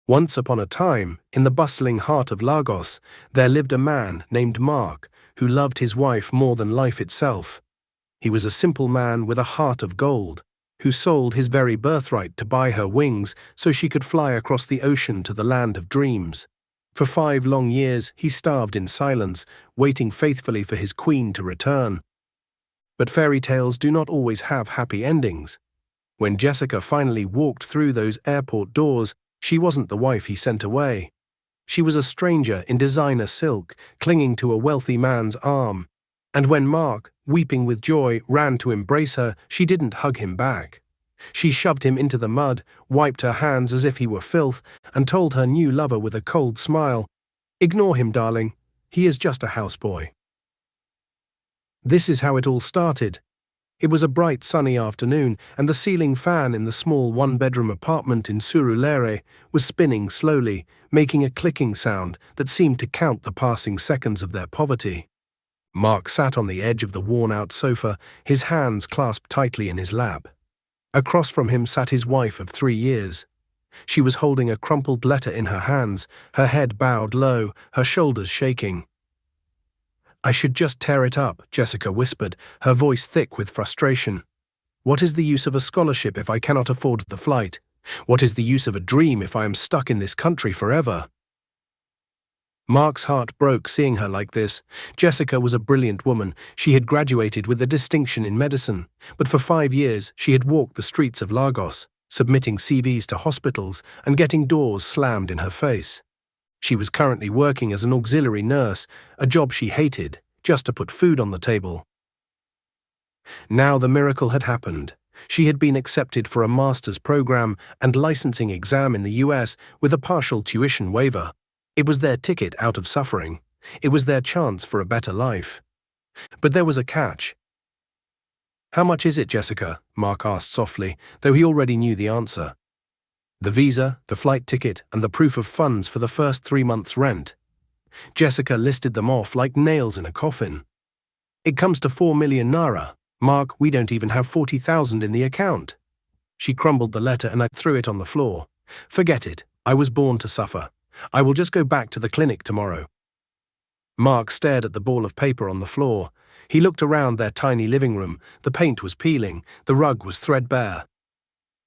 Once upon a time, in the bustling heart of Lagos, there lived a man named Mark, who loved his wife more than life itself. He was a simple man with a heart of gold, who sold his very birthright to buy her wings so she could fly across the ocean to the land of dreams. For 5 long years he starved in silence, waiting faithfully for his queen to return. But fairy tales do not always have happy endings. When Jessica finally walked through those airport doors, she wasn't the wife he sent away. She was a stranger in designer silk, clinging to a wealthy man's arm. And when Mark, weeping with joy, ran to embrace her, she didn't hug him back. She shoved him into the mud, wiped her hands as if he were filth, and told her new lover with a cold smile, "Ignore him, darling. He is just a houseboy." This is how it all started. It was a bright sunny afternoon, and the ceiling fan in the small one-bedroom apartment in Surulere was spinning slowly, making a clicking sound that seemed to count the passing seconds of their poverty. Mark sat on the edge of the worn-out sofa, his hands clasped tightly in his lap. Across from him sat his wife of 3 years. She was holding a crumpled letter in her hands, her head bowed low, her shoulders shaking. "I should just tear it up," Jessica whispered, her voice thick with frustration. "What is the use of a scholarship if I cannot afford the flight? What is the use of a dream if I am stuck in this country forever?" Mark's heart broke seeing her like this. Jessica was a brilliant woman. She had graduated with a distinction in medicine, but for 5 years she had walked the streets of Lagos, submitting CVs to hospitals and getting doors slammed in her face. She was currently working as an auxiliary nurse, a job she hated, just to put food on the table. Now the miracle had happened. She had been accepted for a master's program and licensing exam in the US with a partial tuition waiver. It was their ticket out of suffering. It was their chance for a better life. But there was a catch. "How much is it, Jessica?" Mark asked softly, though he already knew the answer. "The visa, the flight ticket, and the proof of funds for the first 3 months' rent." Jessica listed them off like nails in a coffin. "It comes to 4 million naira. Mark, we don't even have 40,000 in the account." She crumbled the letter and I threw it on the floor. "Forget it. I was born to suffer. I will just go back to the clinic tomorrow." Mark stared at the ball of paper on the floor. He looked around their tiny living room. The paint was peeling. The rug was threadbare.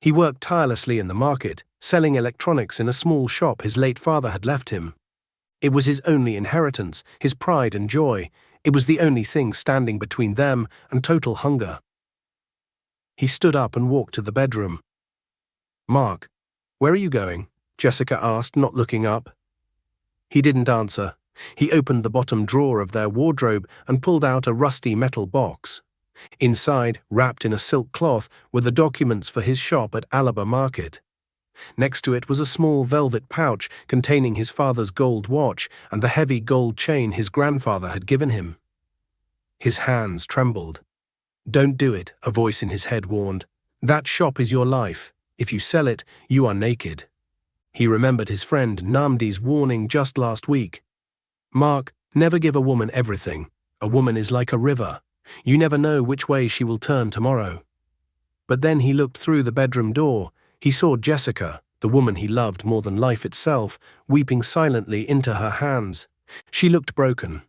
He worked tirelessly in the market, selling electronics in a small shop his late father had left him. It was his only inheritance, his pride and joy. It was the only thing standing between them and total hunger. He stood up and walked to the bedroom. "Mark, where are you going?" Jessica asked, not looking up. He didn't answer. He opened the bottom drawer of their wardrobe and pulled out a rusty metal box. Inside, wrapped in a silk cloth, were the documents for his shop at Alaba Market. Next to it was a small velvet pouch containing his father's gold watch and the heavy gold chain his grandfather had given him. His hands trembled. "Don't do it," a voice in his head warned. "That shop is your life. If you sell it, you are naked." He remembered his friend Namdi's warning just last week. "Mark, never give a woman everything. A woman is like a river. You never know which way she will turn tomorrow." But then he looked through the bedroom door. He saw Jessica, the woman he loved more than life itself, weeping silently into her hands. She looked broken.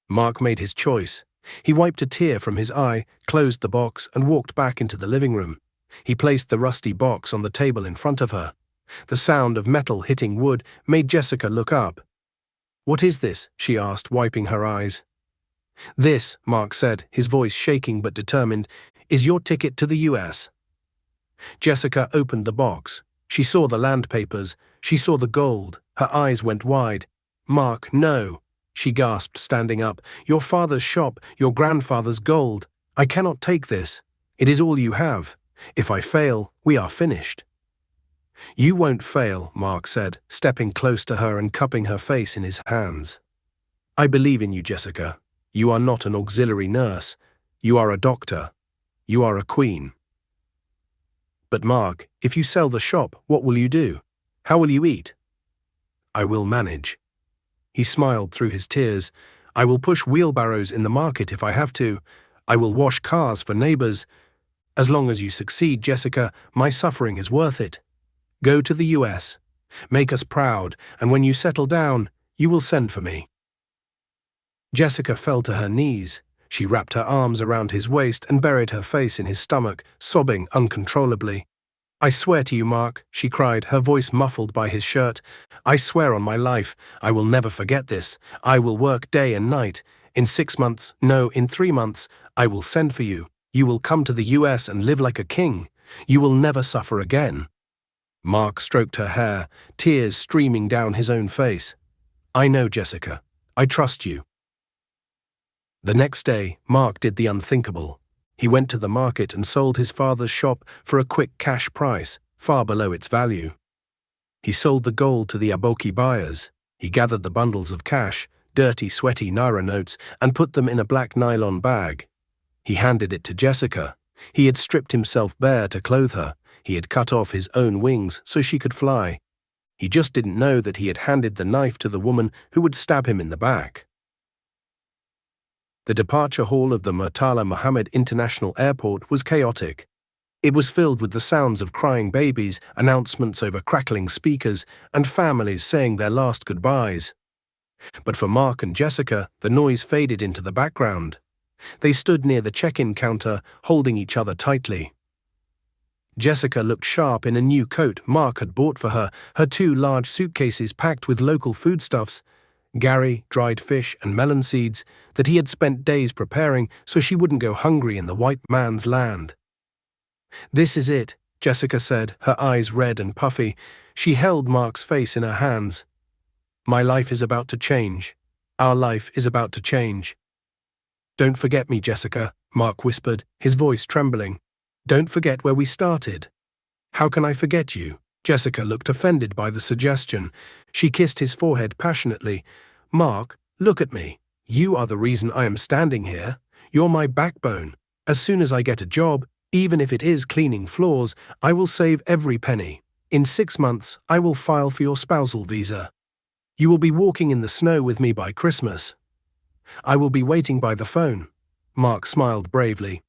Mark made his choice. He wiped a tear from his eye, closed the box, and walked back into the living room. He placed the rusty box on the table in front of her. The sound of metal hitting wood made Jessica look up. "What is this?" she asked, wiping her eyes. "This," Mark said, his voice shaking but determined, "is your ticket to the US." Jessica opened the box. She saw the land papers. She saw the gold. Her eyes went wide. "Mark, no," she gasped, standing up. "Your father's shop, your grandfather's gold. I cannot take this. It is all you have. If I fail, we are finished." "You won't fail," Mark said, stepping close to her and cupping her face in his hands. "I believe in you, Jessica. You are not an auxiliary nurse. You are a doctor. You are a queen." "But Mark, if you sell the shop, what will you do? How will you eat?" "I will manage." He smiled through his tears. "I will push wheelbarrows in the market if I have to. I will wash cars for neighbors. As long as you succeed, Jessica, my suffering is worth it. Go to the US. Make us proud, and when you settle down, you will send for me." Jessica fell to her knees. She wrapped her arms around his waist and buried her face in his stomach, sobbing uncontrollably. "I swear to you, Mark," she cried, her voice muffled by his shirt. "I swear on my life, I will never forget this. I will work day and night. In 6 months, no, in 3 months, I will send for you. You will come to the US and live like a king. You will never suffer again." Mark stroked her hair, tears streaming down his own face. "I know, Jessica. I trust you." The next day, Mark did the unthinkable. He went to the market and sold his father's shop for a quick cash price, far below its value. He sold the gold to the Aboki buyers. He gathered the bundles of cash, dirty, sweaty Naira notes, and put them in a black nylon bag. He handed it to Jessica. He had stripped himself bare to clothe her. He had cut off his own wings so she could fly. He just didn't know that he had handed the knife to the woman who would stab him in the back. The departure hall of the Murtala Muhammad International Airport was chaotic. It was filled with the sounds of crying babies, announcements over crackling speakers, and families saying their last goodbyes. But for Mark and Jessica, the noise faded into the background. They stood near the check-in counter, holding each other tightly. Jessica looked sharp in a new coat Mark had bought for her, her 2 large suitcases packed with local foodstuffs, Gary, dried fish, and melon seeds that he had spent days preparing so she wouldn't go hungry in the white man's land. "This is it," Jessica said, her eyes red and puffy. She held Mark's face in her hands. "My life is about to change. Our life is about to change." "Don't forget me, Jessica," Mark whispered, his voice trembling. "Don't forget where we started." "How can I forget you?" Jessica looked offended by the suggestion. She kissed his forehead passionately. "Mark, look at me. You are the reason I am standing here. You're my backbone. As soon as I get a job, even if it is cleaning floors, I will save every penny. In 6 months, I will file for your spousal visa. You will be walking in the snow with me by Christmas. I will be waiting by the phone." Mark smiled bravely.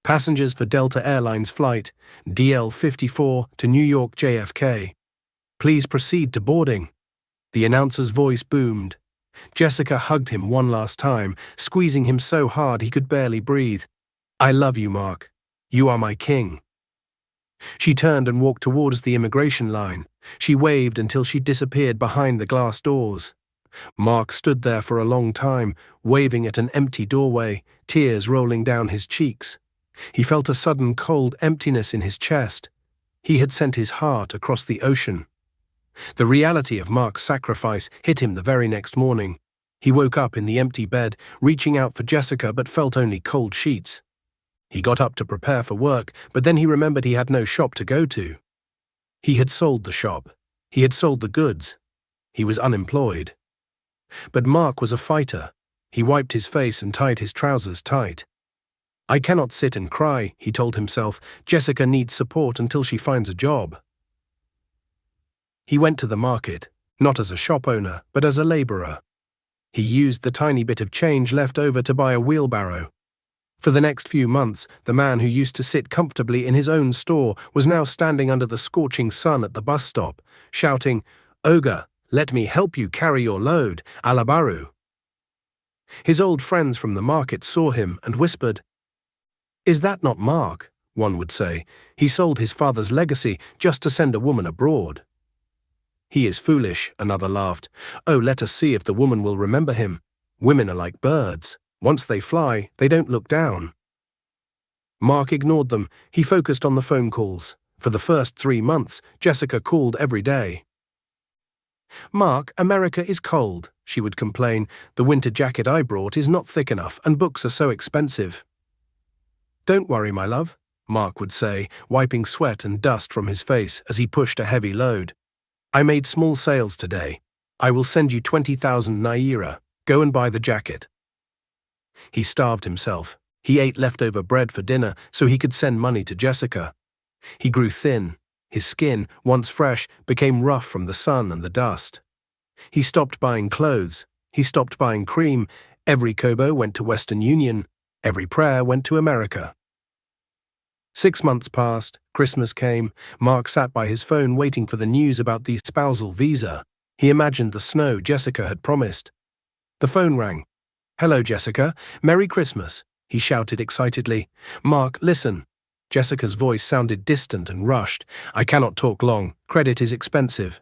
"Passengers for Delta Airlines flight DL54 to New York JFK. Please proceed to boarding." The announcer's voice boomed. Jessica hugged him one last time, squeezing him so hard he could barely breathe. "I love you, Mark. You are my king." She turned and walked towards the immigration line. She waved until she disappeared behind the glass doors. Mark stood there for a long time, waving at an empty doorway, tears rolling down his cheeks. He felt a sudden cold emptiness in his chest. He had sent his heart across the ocean. The reality of Mark's sacrifice hit him the very next morning. He woke up in the empty bed, reaching out for Jessica but felt only cold sheets. He got up to prepare for work, but then he remembered he had no shop to go to. He had sold the shop. He had sold the goods. He was unemployed. But Mark was a fighter. He wiped his face and tied his trousers tight. "I cannot sit and cry," he told himself. "Jessica needs support until she finds a job." He went to the market, not as a shop owner, but as a laborer. He used the tiny bit of change left over to buy a wheelbarrow. For the next few months, the man who used to sit comfortably in his own store was now standing under the scorching sun at the bus stop, shouting, "Oga, let me help you carry your load, Alabaru." His old friends from the market saw him and whispered, "Is that not Mark?" One would say. "He sold his father's legacy just to send a woman abroad." "He is foolish," another laughed. "Oh, let us see if the woman will remember him. Women are like birds. Once they fly, they don't look down." Mark ignored them. He focused on the phone calls. For the first 3 months, Jessica called every day. "Mark, America is cold," she would complain. "The winter jacket I brought is not thick enough, and books are so expensive." "Don't worry, my love," Mark would say, wiping sweat and dust from his face as he pushed a heavy load. "I made small sales today. I will send you 20,000 naira. Go and buy the jacket." He starved himself. He ate leftover bread for dinner so he could send money to Jessica. He grew thin. His skin, once fresh, became rough from the sun and the dust. He stopped buying clothes. He stopped buying cream. Every kobo went to Western Union. Every prayer went to America. 6 months passed, Christmas came. Mark sat by his phone waiting for the news about the spousal visa. He imagined the snow Jessica had promised. The phone rang. "Hello, Jessica. Merry Christmas," he shouted excitedly. "Mark, listen." Jessica's voice sounded distant and rushed. "I cannot talk long. Credit is expensive."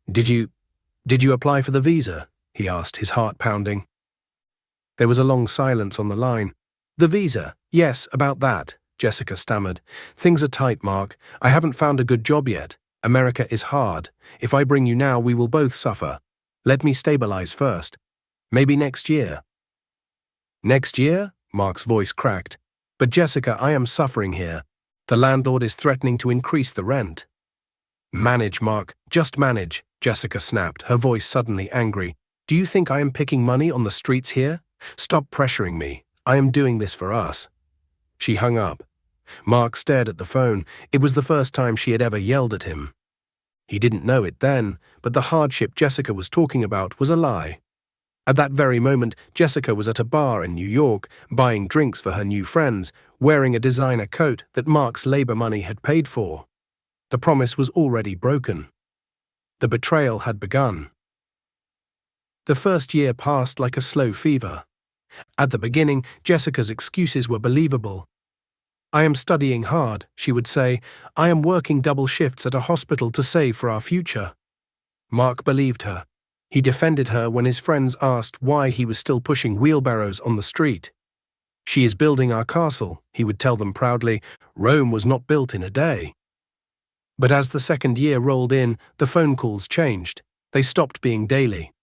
Did you apply for the visa?" he asked, his heart pounding. There was a long silence on the line. "The visa? Yes, about that," Jessica stammered. "Things are tight, Mark. I haven't found a good job yet. America is hard. If I bring you now, we will both suffer. Let me stabilize first. Maybe next year." "Next year?" Mark's voice cracked. "But Jessica, I am suffering here. The landlord is threatening to increase the rent." "Manage, Mark. Just manage," Jessica snapped, her voice suddenly angry. "Do you think I am picking money on the streets here? Stop pressuring me. I am doing this for us." She hung up. Mark stared at the phone. It was the first time she had ever yelled at him. He didn't know it then, but the hardship Jessica was talking about was a lie. At that very moment, Jessica was at a bar in New York, buying drinks for her new friends, wearing a designer coat that Mark's labor money had paid for. The promise was already broken. The betrayal had begun. The first year passed like a slow fever. At the beginning, Jessica's excuses were believable. "I am studying hard," she would say. "I am working double shifts at a hospital to save for our future." Mark believed her. He defended her when his friends asked why he was still pushing wheelbarrows on the street. "She is building our castle," he would tell them proudly. "Rome was not built in a day." But as the second year rolled in, the phone calls changed. They stopped being daily.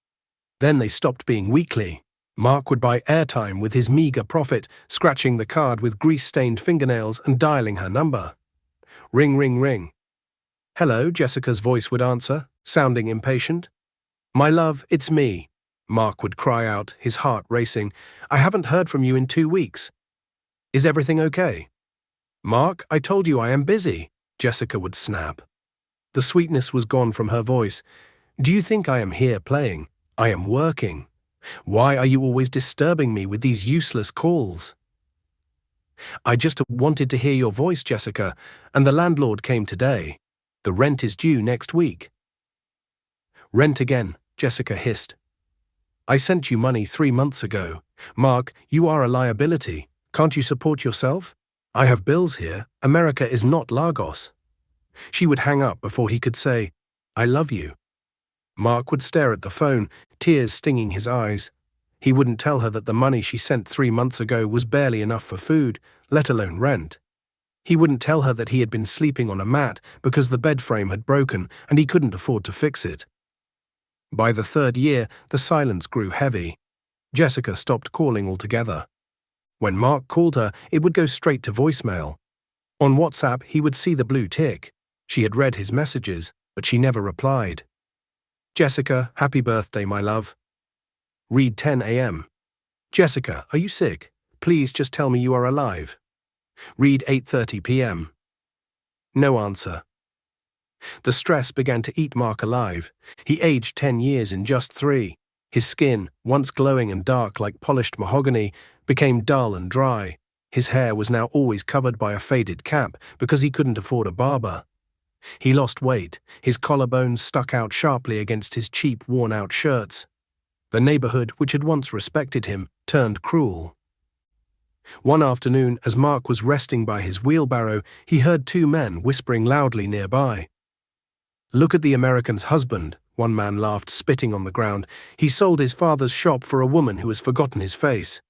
Then they stopped being weekly. Mark would buy airtime with his meager profit, scratching the card with grease-stained fingernails and dialing her number. Ring, ring, ring. "Hello," Jessica's voice would answer, sounding impatient. "My love, it's me," Mark would cry out, his heart racing. "I haven't heard from you in 2 weeks. Is everything okay?" "Mark, I told you I am busy," Jessica would snap. The sweetness was gone from her voice. "Do you think I am here playing? I am working. Why are you always disturbing me with these useless calls?" "I just wanted to hear your voice, Jessica, and the landlord came today. The rent is due next week." "Rent again," Jessica hissed. "I sent you money 3 months ago. Mark, you are a liability. Can't you support yourself? I have bills here. America is not Lagos." She would hang up before he could say, "I love you." Mark would stare at the phone, tears stinging his eyes. He wouldn't tell her that the money she sent 3 months ago was barely enough for food, let alone rent. He wouldn't tell her that he had been sleeping on a mat because the bed frame had broken and he couldn't afford to fix it. By the 3rd year, the silence grew heavy. Jessica stopped calling altogether. When Mark called her, it would go straight to voicemail. On WhatsApp, he would see the blue tick. She had read his messages, but she never replied. "Jessica, happy birthday, my love." Read 10 a.m. "Jessica, are you sick? Please just tell me you are alive." Read 8:30 p.m. No answer. The stress began to eat Mark alive. He aged 10 years in just 3. His skin, once glowing and dark like polished mahogany, became dull and dry. His hair was now always covered by a faded cap because he couldn't afford a barber. He lost weight. His collarbones stuck out sharply against his cheap, worn-out shirts. The neighborhood, which had once respected him, turned cruel. One afternoon, as Mark was resting by his wheelbarrow, he heard 2 men whispering loudly nearby. "Look at the American's husband," one man laughed, spitting on the ground. "He sold his father's shop for a woman who has forgotten his face."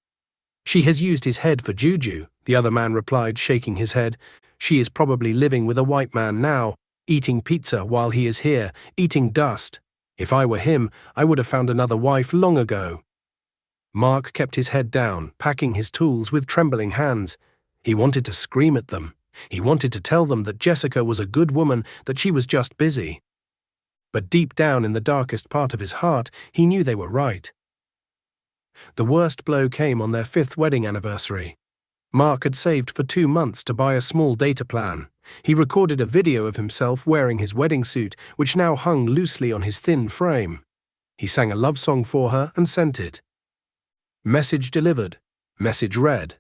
"She has used his head for juju," the other man replied, shaking his head. "She is probably living with a white man now, eating pizza while he is here, eating dust. If I were him, I would have found another wife long ago." Mark kept his head down, packing his tools with trembling hands. He wanted to scream at them. He wanted to tell them that Jessica was a good woman, that she was just busy. But deep down in the darkest part of his heart, he knew they were right. The worst blow came on their 5th wedding anniversary. Mark had saved for 2 months to buy a small data plan. He recorded a video of himself wearing his wedding suit, which now hung loosely on his thin frame. He sang a love song for her and sent it. Message delivered. Message read.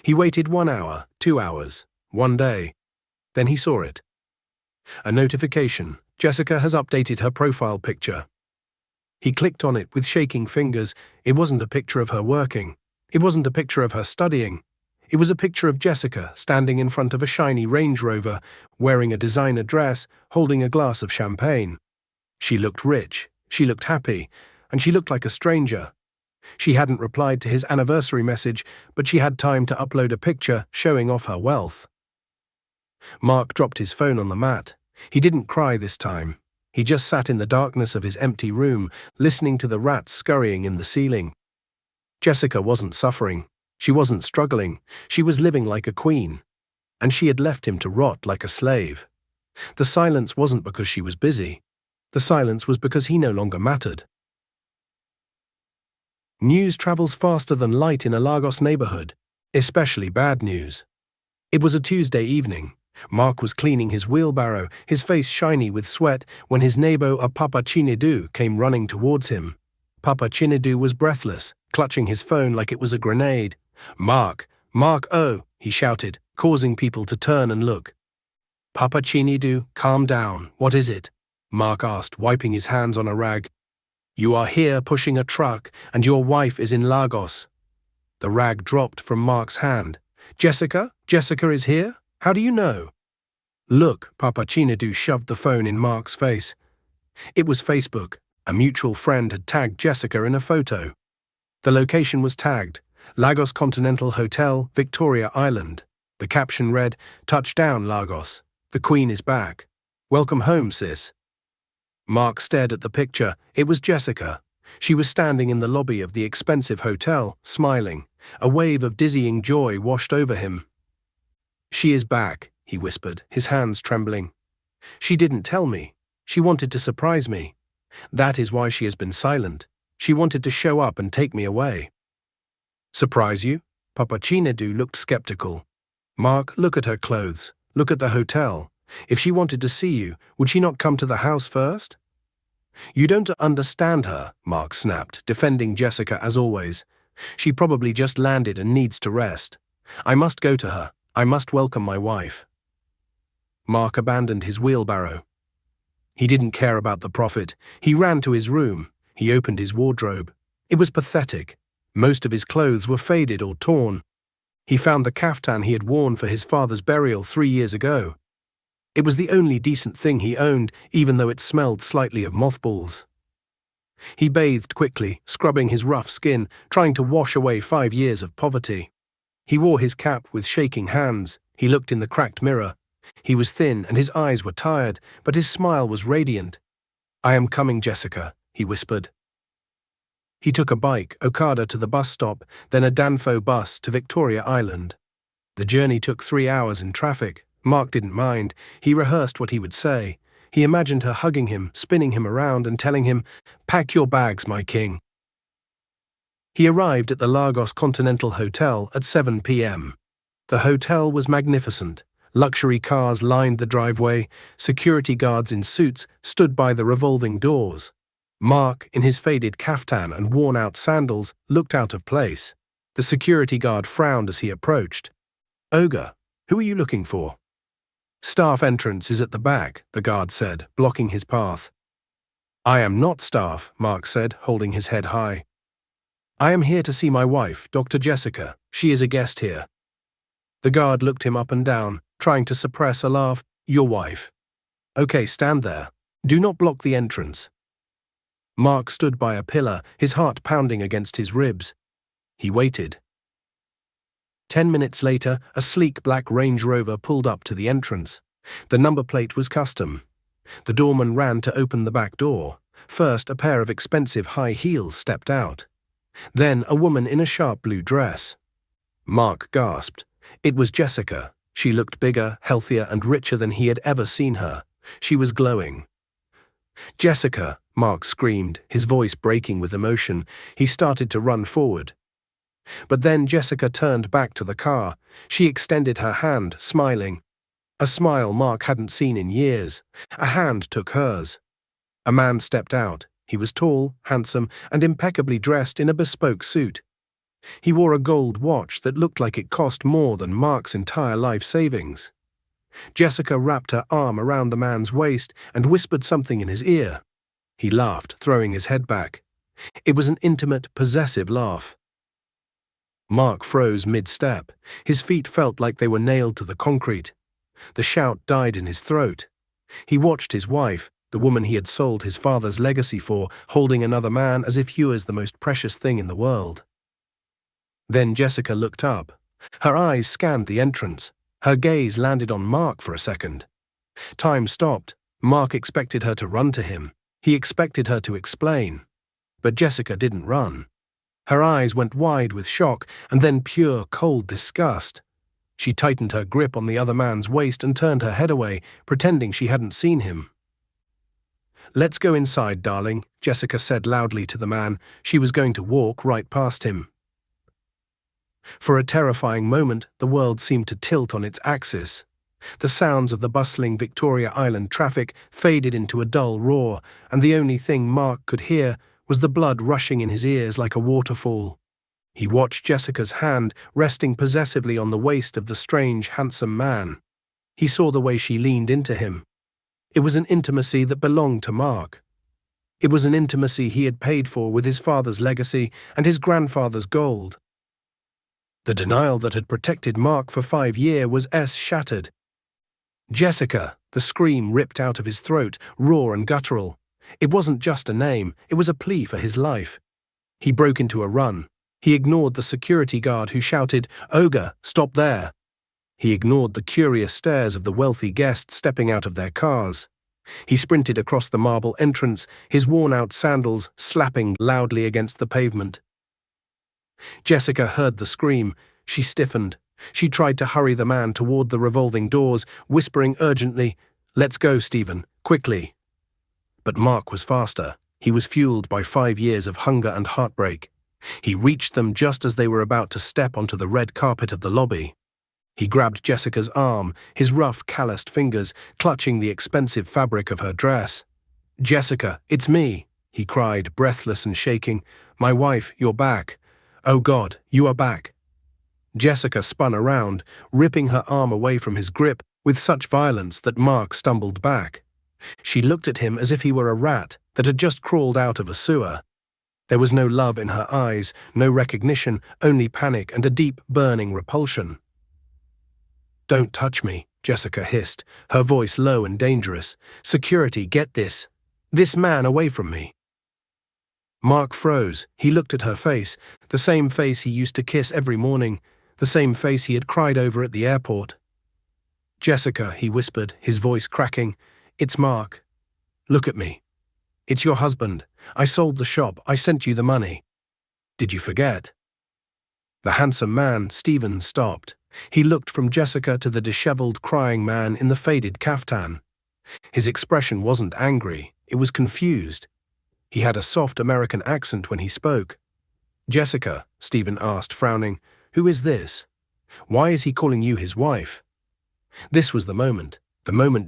He waited 1 hour, 2 hours, 1 day. Then he saw it. A notification. Jessica has updated her profile picture. He clicked on it with shaking fingers. It wasn't a picture of her working. It wasn't a picture of her studying. It was a picture of Jessica standing in front of a shiny Range Rover, wearing a designer dress, holding a glass of champagne. She looked rich, she looked happy, and she looked like a stranger. She hadn't replied to his anniversary message, but she had time to upload a picture showing off her wealth. Mark dropped his phone on the mat. He didn't cry this time. He just sat in the darkness of his empty room, listening to the rats scurrying in the ceiling. Jessica wasn't suffering. She wasn't struggling. She was living like a queen. And she had left him to rot like a slave. The silence wasn't because she was busy. The silence was because he no longer mattered. News travels faster than light in a Lagos neighborhood, especially bad news. It was a Tuesday evening. Mark was cleaning his wheelbarrow, his face shiny with sweat, when his neighbor Papa Chinedu came running towards him. Papa Chinedu was breathless, clutching his phone like it was a grenade. Mark, oh, he shouted, causing people to turn and look. Papa Chinedu, calm down. What is it? Mark asked, wiping his hands on a rag. You are here pushing a truck, and your wife is in Lagos. The rag dropped from Mark's hand. Jessica is here? How do you know? Look, Papa Chinedu shoved the phone in Mark's face. It was Facebook. A mutual friend had tagged Jessica in a photo. The location was tagged, Lagos Continental Hotel, Victoria Island. The caption read, Touchdown, Lagos. The Queen is back. Welcome home, sis. Mark stared at the picture. It was Jessica. She was standing in the lobby of the expensive hotel, smiling. A wave of dizzying joy washed over him. She is back, he whispered, his hands trembling. She didn't tell me. She wanted to surprise me. That is why she has been silent. She wanted to show up and take me away. Surprise you? Papa Chinedu looked skeptical. Mark, look at her clothes. Look at the hotel. If she wanted to see you, would she not come to the house first? You don't understand her, Mark snapped, defending Jessica as always. She probably just landed and needs to rest. I must go to her. I must welcome my wife. Mark abandoned his wheelbarrow. He didn't care about the profit. He ran to his room. He opened his wardrobe. It was pathetic. Most of his clothes were faded or torn. He found the kaftan he had worn for his father's burial 3 years ago. It was the only decent thing he owned, even though it smelled slightly of mothballs. He bathed quickly, scrubbing his rough skin, trying to wash away 5 years of poverty. He wore his cap with shaking hands. He looked in the cracked mirror. He was thin and his eyes were tired, but his smile was radiant. I am coming, Jessica, he whispered. He took a bike, Okada, to the bus stop, then a Danfo bus to Victoria Island. The journey took 3 hours in traffic. Mark didn't mind. He rehearsed what he would say. He imagined her hugging him, spinning him around and telling him, Pack your bags, my king. He arrived at the Lagos Continental Hotel at 7 p.m. The hotel was magnificent. Luxury cars lined the driveway. Security guards in suits stood by the revolving doors. Mark, in his faded kaftan and worn-out sandals, looked out of place. The security guard frowned as he approached. Oga, who are you looking for? Staff entrance is at the back, the guard said, blocking his path. I am not staff, Mark said, holding his head high. I am here to see my wife, Dr. Jessica. She is a guest here. The guard looked him up and down, trying to suppress a laugh. Your wife. Okay, stand there. Do not block the entrance. Mark stood by a pillar, his heart pounding against his ribs. He waited. 10 minutes later, a sleek black Range Rover pulled up to the entrance. The number plate was custom. The doorman ran to open the back door. First, a pair of expensive high heels stepped out. Then, a woman in a sharp blue dress. Mark gasped. It was Jessica. She looked bigger, healthier, and richer than he had ever seen her. She was glowing. Jessica, Mark screamed, his voice breaking with emotion. He started to run forward. But then Jessica turned back to the car. She extended her hand, smiling. A smile Mark hadn't seen in years. A hand took hers. A man stepped out. He was tall, handsome, and impeccably dressed in a bespoke suit. He wore a gold watch that looked like it cost more than Mark's entire life savings. Jessica wrapped her arm around the man's waist and whispered something in his ear. He laughed, throwing his head back. It was an intimate, possessive laugh. Mark froze mid-step. His feet felt like they were nailed to the concrete. The shout died in his throat. He watched his wife, the woman he had sold his father's legacy for, holding another man as if he was the most precious thing in the world. Then Jessica looked up. Her eyes scanned the entrance. Her gaze landed on Mark for a second. Time stopped. Mark expected her to run to him. He expected her to explain. But Jessica didn't run. Her eyes went wide with shock and then pure, cold disgust. She tightened her grip on the other man's waist and turned her head away, pretending she hadn't seen him. "Let's go inside, darling," Jessica said loudly to the man. She was going to walk right past him. For a terrifying moment, the world seemed to tilt on its axis. The sounds of the bustling Victoria Island traffic faded into a dull roar, and the only thing Mark could hear was the blood rushing in his ears like a waterfall. He watched Jessica's hand resting possessively on the waist of the strange, handsome man. He saw the way she leaned into him. It was an intimacy that belonged to Mark. It was an intimacy he had paid for with his father's legacy and his grandfather's gold. The denial that had protected Mark for 5 years was shattered. Jessica, the scream ripped out of his throat, raw and guttural. It wasn't just a name, it was a plea for his life. He broke into a run. He ignored the security guard who shouted, "Ogre, stop there!" He ignored the curious stares of the wealthy guests stepping out of their cars. He sprinted across the marble entrance, his worn-out sandals slapping loudly against the pavement. Jessica heard the scream. She stiffened. She tried to hurry the man toward the revolving doors, whispering urgently, "Let's go, Stephen, quickly." But Mark was faster. He was fueled by 5 years of hunger and heartbreak. He reached them just as they were about to step onto the red carpet of the lobby. He grabbed Jessica's arm, his rough, calloused fingers clutching the expensive fabric of her dress. "Jessica, it's me," he cried, breathless and shaking. "My wife, you're back. Oh God, you are back." Jessica spun around, ripping her arm away from his grip with such violence that Mark stumbled back. She looked at him as if he were a rat that had just crawled out of a sewer. There was no love in her eyes, no recognition, only panic and a deep, burning repulsion. "Don't touch me," Jessica hissed, her voice low and dangerous. "Security, get this man away from me." Mark froze. He looked at her face, the same face he used to kiss every morning, the same face he had cried over at the airport. "Jessica," he whispered, his voice cracking, "it's Mark. Look at me. It's your husband. I sold the shop. I sent you the money. Did you forget?" The handsome man, Stephen, stopped. He looked from Jessica to the disheveled, crying man in the faded caftan. His expression wasn't angry, it was confused. He had a soft American accent when he spoke. "Jessica," Stephen asked, frowning, "who is this? Why is he calling you his wife?" This was the moment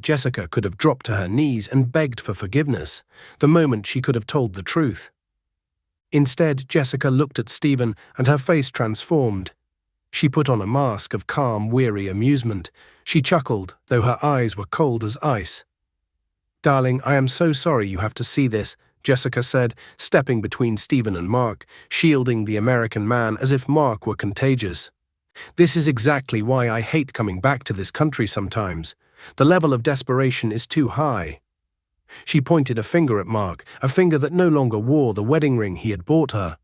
Jessica could have dropped to her knees and begged for forgiveness, the moment she could have told the truth. Instead, Jessica looked at Stephen and her face transformed. She put on a mask of calm, weary amusement. She chuckled, though her eyes were cold as ice. "Darling, I am so sorry you have to see this," Jessica said, stepping between Stephen and Mark, shielding the American man as if Mark were contagious. "This is exactly why I hate coming back to this country sometimes. The level of desperation is too high." She pointed a finger at Mark, a finger that no longer wore the wedding ring he had bought her.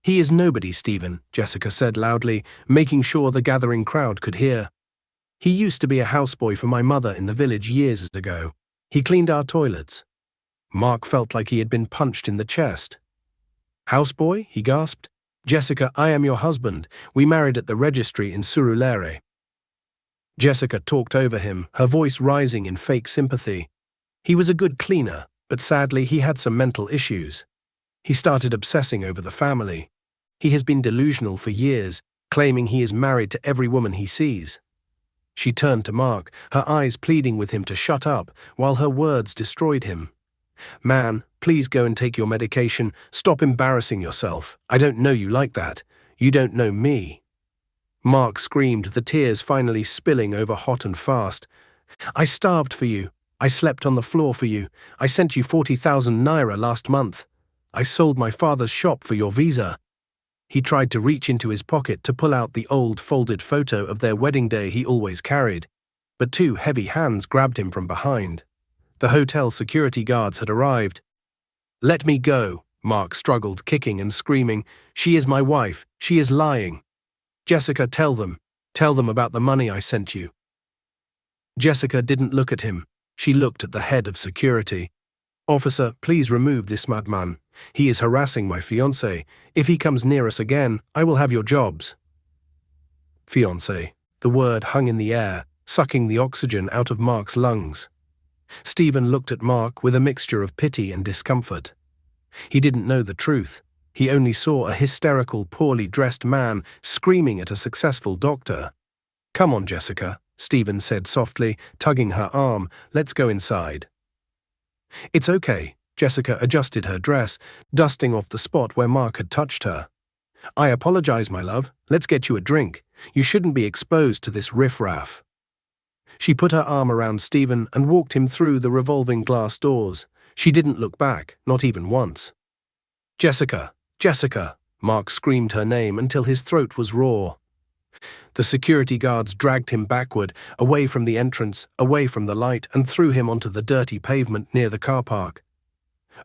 "He is nobody, Stephen," Jessica said loudly, making sure the gathering crowd could hear. "He used to be a houseboy for my mother in the village years ago. He cleaned our toilets." Mark felt like he had been punched in the chest. "Houseboy?" he gasped. "Jessica, I am your husband. We married at the registry in Surulere." Jessica talked over him, her voice rising in fake sympathy. He was a good cleaner, but sadly he had some mental issues. He started obsessing over the family. He has been delusional for years, claiming he is married to every woman he sees. She turned to Mark, her eyes pleading with him to shut up, while her words destroyed him. "Man, please go and take your medication. Stop embarrassing yourself. I don't know you like that. You don't know me." Mark screamed, the tears finally spilling over hot and fast. I starved for you. I slept on the floor for you. I sent you 40,000 naira last month. I sold my father's shop for your visa. He tried to reach into his pocket to pull out the old folded photo of their wedding day he always carried, but two heavy hands grabbed him from behind. The hotel security guards had arrived. "Let me go," Mark struggled, kicking and screaming. "She is my wife. She is lying. Jessica, tell them. Tell them about the money I sent you." Jessica didn't look at him. She looked at the head of security. "Officer, please remove this madman. He is harassing my fiancée. If he comes near us again, I will have your jobs." Fiancée. The word hung in the air, sucking the oxygen out of Mark's lungs. Stephen looked at Mark with a mixture of pity and discomfort. He didn't know the truth. He only saw a hysterical, poorly dressed man screaming at a successful doctor. "Come on, Jessica," Stephen said softly, tugging her arm. "Let's go inside." "It's okay." Jessica adjusted her dress, dusting off the spot where Mark had touched her. "I apologize, my love. Let's get you a drink. You shouldn't be exposed to this riffraff." She put her arm around Stephen and walked him through the revolving glass doors. She didn't look back, not even once. "Jessica! Jessica!" Mark screamed her name until his throat was raw. The security guards dragged him backward, away from the entrance, away from the light, and threw him onto the dirty pavement near the car park.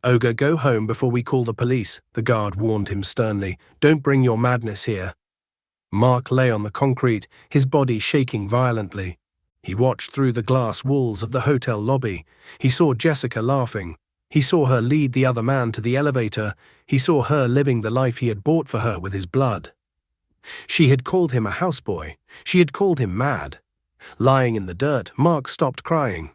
"Oga, go home before we call the police," the guard warned him sternly. "Don't bring your madness here." Mark lay on the concrete, his body shaking violently. He watched through the glass walls of the hotel lobby. He saw Jessica laughing. He saw her lead the other man to the elevator. He saw her living the life he had bought for her with his blood. She had called him a houseboy. She had called him mad. Lying in the dirt, Mark stopped crying.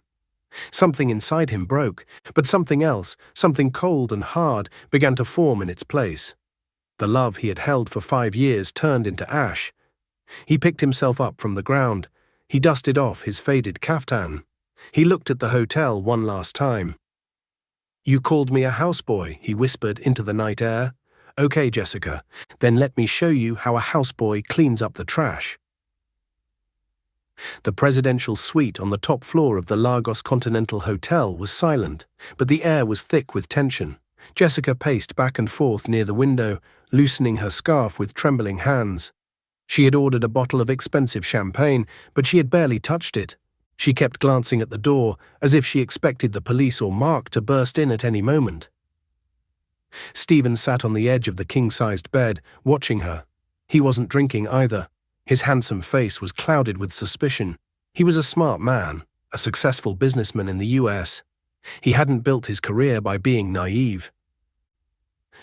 Something inside him broke, but something else, something cold and hard, began to form in its place. The love he had held for 5 years turned into ash. He picked himself up from the ground. He dusted off his faded kaftan. He looked at the hotel one last time. "You called me a houseboy," he whispered into the night air. "Okay, Jessica, then let me show you how a houseboy cleans up the trash." The presidential suite on the top floor of the Lagos Continental Hotel was silent, but the air was thick with tension. Jessica paced back and forth near the window, loosening her scarf with trembling hands. She had ordered a bottle of expensive champagne, but she had barely touched it. She kept glancing at the door, as if she expected the police or Mark to burst in at any moment. Stephen sat on the edge of the king-sized bed, watching her. He wasn't drinking either. His handsome face was clouded with suspicion. He was a smart man, a successful businessman in the US. He hadn't built his career by being naive.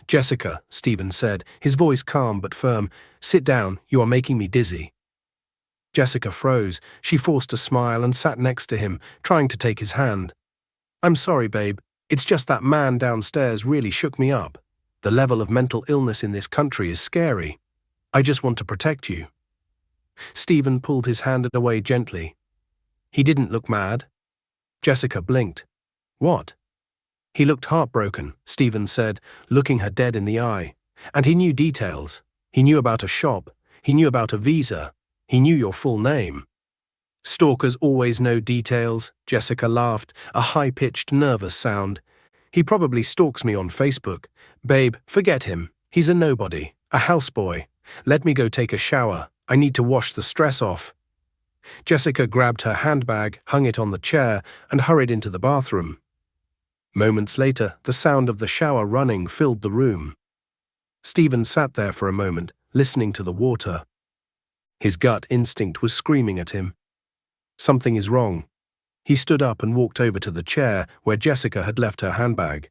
"Jessica," Stephen said, his voice calm but firm, "sit down, you are making me dizzy." Jessica froze. She forced a smile and sat next to him, trying to take his hand. "I'm sorry, babe. It's just that man downstairs really shook me up. The level of mental illness in this country is scary. I just want to protect you." Stephen pulled his hand away gently. "He didn't look mad." Jessica blinked. "What?" "He looked heartbroken," Stephen said, looking her dead in the eye. "And he knew details. He knew about a shop. He knew about a visa. He knew your full name." "Stalkers always know details," Jessica laughed, a high-pitched, nervous sound. "He probably stalks me on Facebook. Babe, forget him. He's a nobody, a houseboy. Let me go take a shower. I need to wash the stress off." Jessica grabbed her handbag, hung it on the chair, and hurried into the bathroom. Moments later, the sound of the shower running filled the room. Stephen sat there for a moment, listening to the water. His gut instinct was screaming at him. Something is wrong. He stood up and walked over to the chair where Jessica had left her handbag.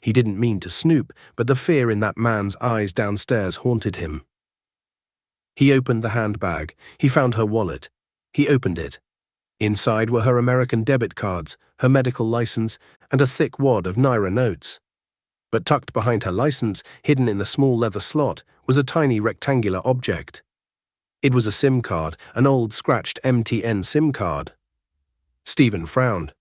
He didn't mean to snoop, but the fear in that man's eyes downstairs haunted him. He opened the handbag. He found her wallet. He opened it. Inside were her American debit cards, her medical license, and a thick wad of Naira notes. But tucked behind her license, hidden in a small leather slot, was a tiny rectangular object. It was a SIM card, an old scratched MTN SIM card. Stephen frowned.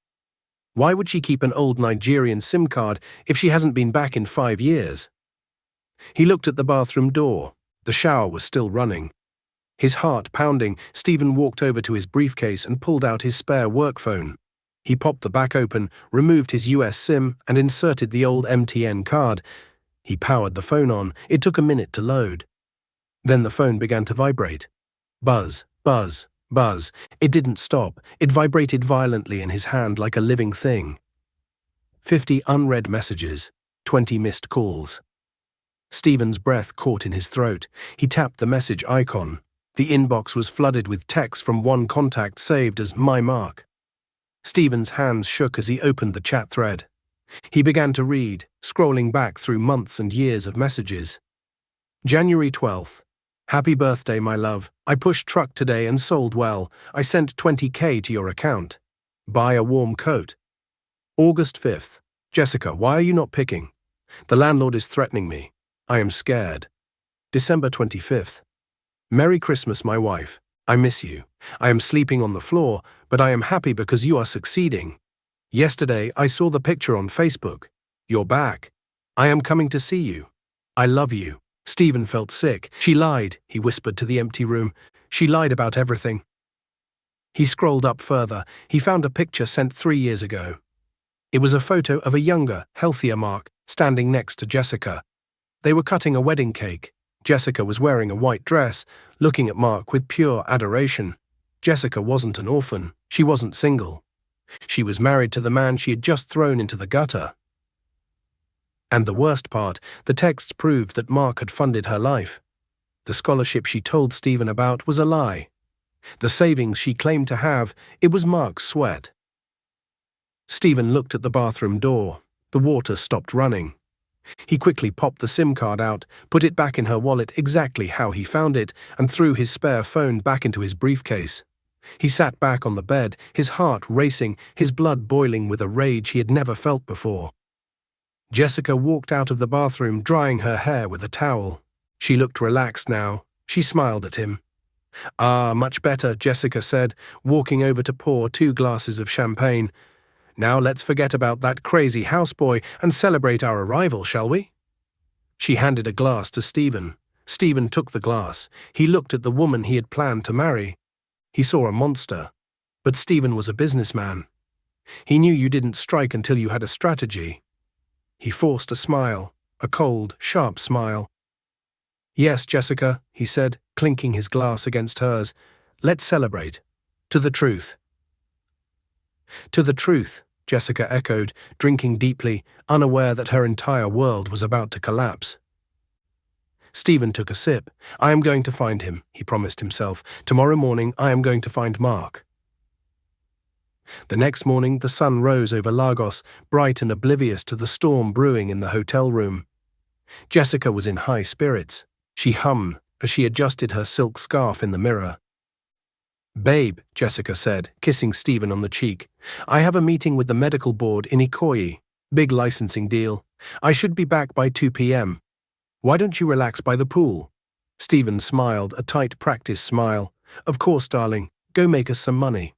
Why would she keep an old Nigerian SIM card if she hasn't been back in 5 years? He looked at the bathroom door. The shower was still running. His heart pounding, Stephen walked over to his briefcase and pulled out his spare work phone. He popped the back open, removed his US SIM, and inserted the old MTN card. He powered the phone on. It took a minute to load. Then the phone began to vibrate. Buzz, buzz, buzz. It didn't stop. It vibrated violently in his hand like a living thing. 50 unread messages, 20 missed calls. Stephen's breath caught in his throat. He tapped the message icon. The inbox was flooded with text from one contact saved as My Mark. Stephen's hands shook as he opened the chat thread. He began to read, scrolling back through months and years of messages. January 12th. Happy birthday, my love. I pushed truck today and sold well. I sent 20K to your account. Buy a warm coat. August 5th. Jessica, why are you not picking? The landlord is threatening me. I am scared. December 25th. Merry Christmas, my wife. I miss you. I am sleeping on the floor, but I am happy because you are succeeding. Yesterday, I saw the picture on Facebook. You're back. I am coming to see you. I love you. Stephen felt sick. She lied, he whispered to the empty room. She lied about everything. He scrolled up further. He found a picture sent 3 years ago. It was a photo of a younger, healthier Mark standing next to Jessica. They were cutting a wedding cake. Jessica was wearing a white dress, looking at Mark with pure adoration. Jessica wasn't an orphan. She wasn't single. She was married to the man she had just thrown into the gutter. And the worst part, the texts proved that Mark had funded her life. The scholarship she told Stephen about was a lie. The savings she claimed to have, it was Mark's sweat. Stephen looked at the bathroom door. The water stopped running. He quickly popped the SIM card out, put it back in her wallet exactly how he found it, and threw his spare phone back into his briefcase. He sat back on the bed, his heart racing, his blood boiling with a rage he had never felt before. Jessica walked out of the bathroom, drying her hair with a towel. She looked relaxed now. She smiled at him. "Ah, much better," Jessica said, walking over to pour 2 glasses of champagne. "Now let's forget about that crazy houseboy and celebrate our arrival, shall we?" She handed a glass to Stephen. Stephen took the glass. He looked at the woman he had planned to marry. He saw a monster. But Stephen was a businessman. He knew you didn't strike until you had a strategy. He forced a smile, a cold, sharp smile. "Yes, Jessica," he said, clinking his glass against hers. "Let's celebrate. To the truth." "To the truth," Jessica echoed, drinking deeply, unaware that her entire world was about to collapse. Stephen took a sip. "I am going to find him," he promised himself. "Tomorrow morning I am going to find Mark." The next morning the sun rose over Lagos, bright and oblivious to the storm brewing in the hotel room. Jessica was in high spirits. She hummed as she adjusted her silk scarf in the mirror. "Babe," Jessica said, kissing Stephen on the cheek, "I have a meeting with the medical board in Ikoyi. Big licensing deal. I should be back by 2 p.m. Why don't you relax by the pool?" Stephen smiled, a tight practice smile. "Of course, darling. Go make us some money."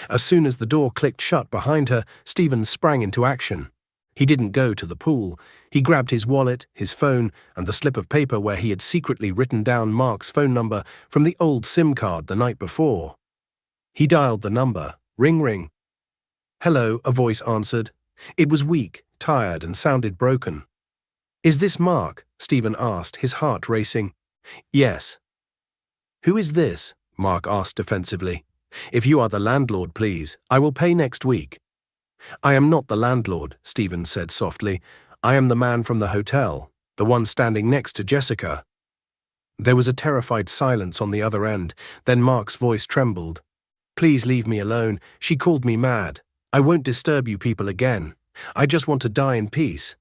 As soon as the door clicked shut behind her, Stephen sprang into action. He didn't go to the pool. He grabbed his wallet, his phone, and the slip of paper where he had secretly written down Mark's phone number from the old SIM card the night before. He dialed the number. Ring, ring. "Hello," a voice answered. It was weak, tired, and sounded broken. "Is this Mark?" Stephen asked, his heart racing. "Yes." "Who is this?" Mark asked defensively. "If you are the landlord, please. I will pay next week." "I am not the landlord," Stephen said softly. "I am the man from the hotel, the one standing next to Jessica." There was a terrified silence on the other end. Then Mark's voice trembled. "Please leave me alone. She called me mad. I won't disturb you people again. I just want to die in peace."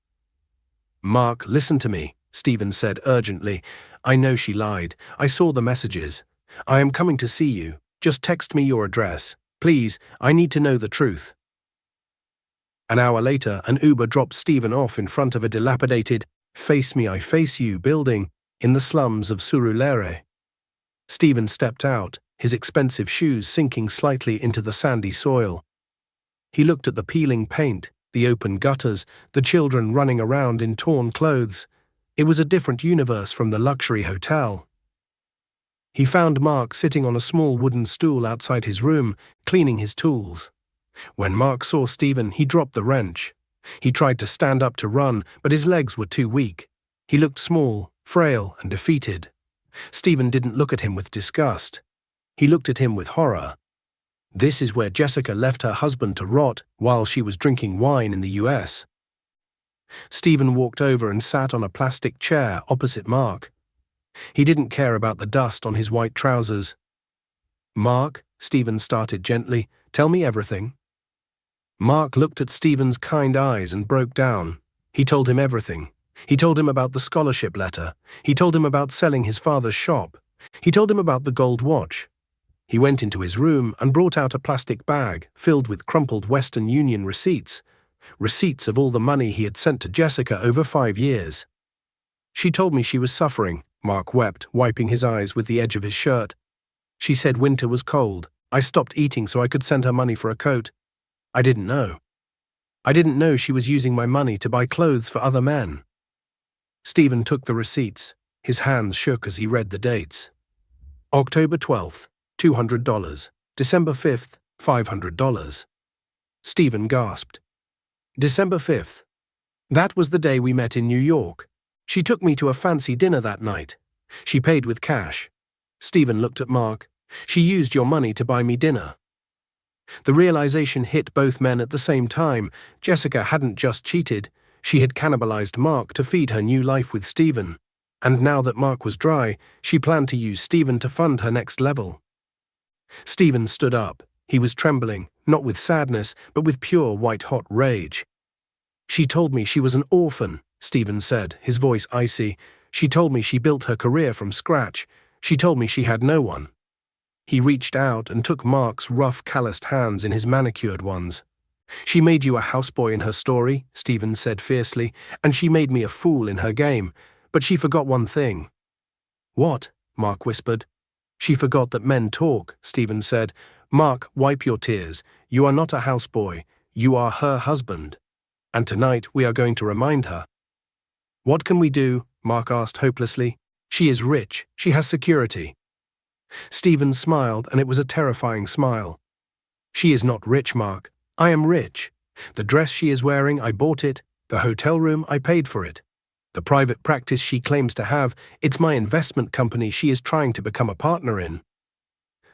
"Mark, listen to me," Stephen said urgently. "I know she lied. I saw the messages. I am coming to see you. Just text me your address. Please, I need to know the truth." An hour later, an Uber dropped Stephen off in front of a dilapidated "Face Me, I Face You" building in the slums of Surulere. Stephen stepped out, his expensive shoes sinking slightly into the sandy soil. He looked at the peeling paint, the open gutters, the children running around in torn clothes. It was a different universe from the luxury hotel. He found Mark sitting on a small wooden stool outside his room, cleaning his tools. When Mark saw Stephen, he dropped the wrench. He tried to stand up to run, but his legs were too weak. He looked small, frail, and defeated. Stephen didn't look at him with disgust. He looked at him with horror. This is where Jessica left her husband to rot while she was drinking wine in the US. Stephen walked over and sat on a plastic chair opposite Mark. He didn't care about the dust on his white trousers. "Mark," Stephen started gently, "tell me everything." Mark looked at Stephen's kind eyes and broke down. He told him everything. He told him about the scholarship letter. He told him about selling his father's shop. He told him about the gold watch. He went into his room and brought out a plastic bag filled with crumpled Western Union receipts. Receipts of all the money he had sent to Jessica over 5 years. "She told me she was suffering," Mark wept, wiping his eyes with the edge of his shirt. "She said winter was cold. I stopped eating so I could send her money for a coat. I didn't know. I didn't know she was using my money to buy clothes for other men." Stephen took the receipts. His hands shook as he read the dates. October 12th, $200. December 5th, $500. Stephen gasped. December 5th. That was the day we met in New York. She took me to a fancy dinner that night. She paid with cash. Stephen looked at Mark. "She used your money to buy me dinner." The realization hit both men at the same time. Jessica hadn't just cheated. She had cannibalized Mark to feed her new life with Stephen. And now that Mark was dry, she planned to use Stephen to fund her next level. Stephen stood up. He was trembling, not with sadness, but with pure white-hot rage. "She told me she was an orphan," Stephen said, his voice icy. "She told me she built her career from scratch. She told me she had no one." He reached out and took Mark's rough, calloused hands in his manicured ones. "She made you a houseboy in her story," Stephen said fiercely, "and she made me a fool in her game. But she forgot one thing." "What?" Mark whispered. "She forgot that men talk," Stephen said. "Mark, wipe your tears. You are not a houseboy. You are her husband. And tonight we are going to remind her." "What can we do?" Mark asked hopelessly. "She is rich. She has security." Stephen smiled, and it was a terrifying smile. "She is not rich, Mark. I am rich. The dress she is wearing, I bought it. The hotel room, I paid for it. The private practice she claims to have, it's my investment company she is trying to become a partner in."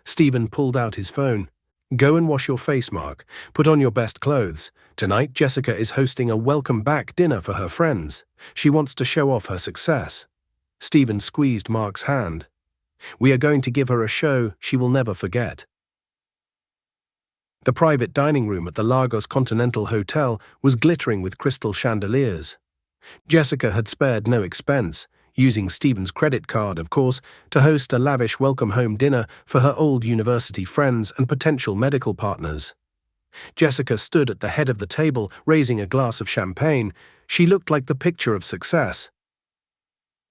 Stephen pulled out his phone. "Go and wash your face, Mark. Put on your best clothes. Tonight, Jessica is hosting a welcome-back dinner for her friends. She wants to show off her success." Stephen squeezed Mark's hand. "We are going to give her a show she will never forget." The private dining room at the Lagos Continental Hotel was glittering with crystal chandeliers. Jessica had spared no expense, using Stephen's credit card, of course, to host a lavish welcome-home dinner for her old university friends and potential medical partners. Jessica stood at the head of the table, raising a glass of champagne. She looked like the picture of success.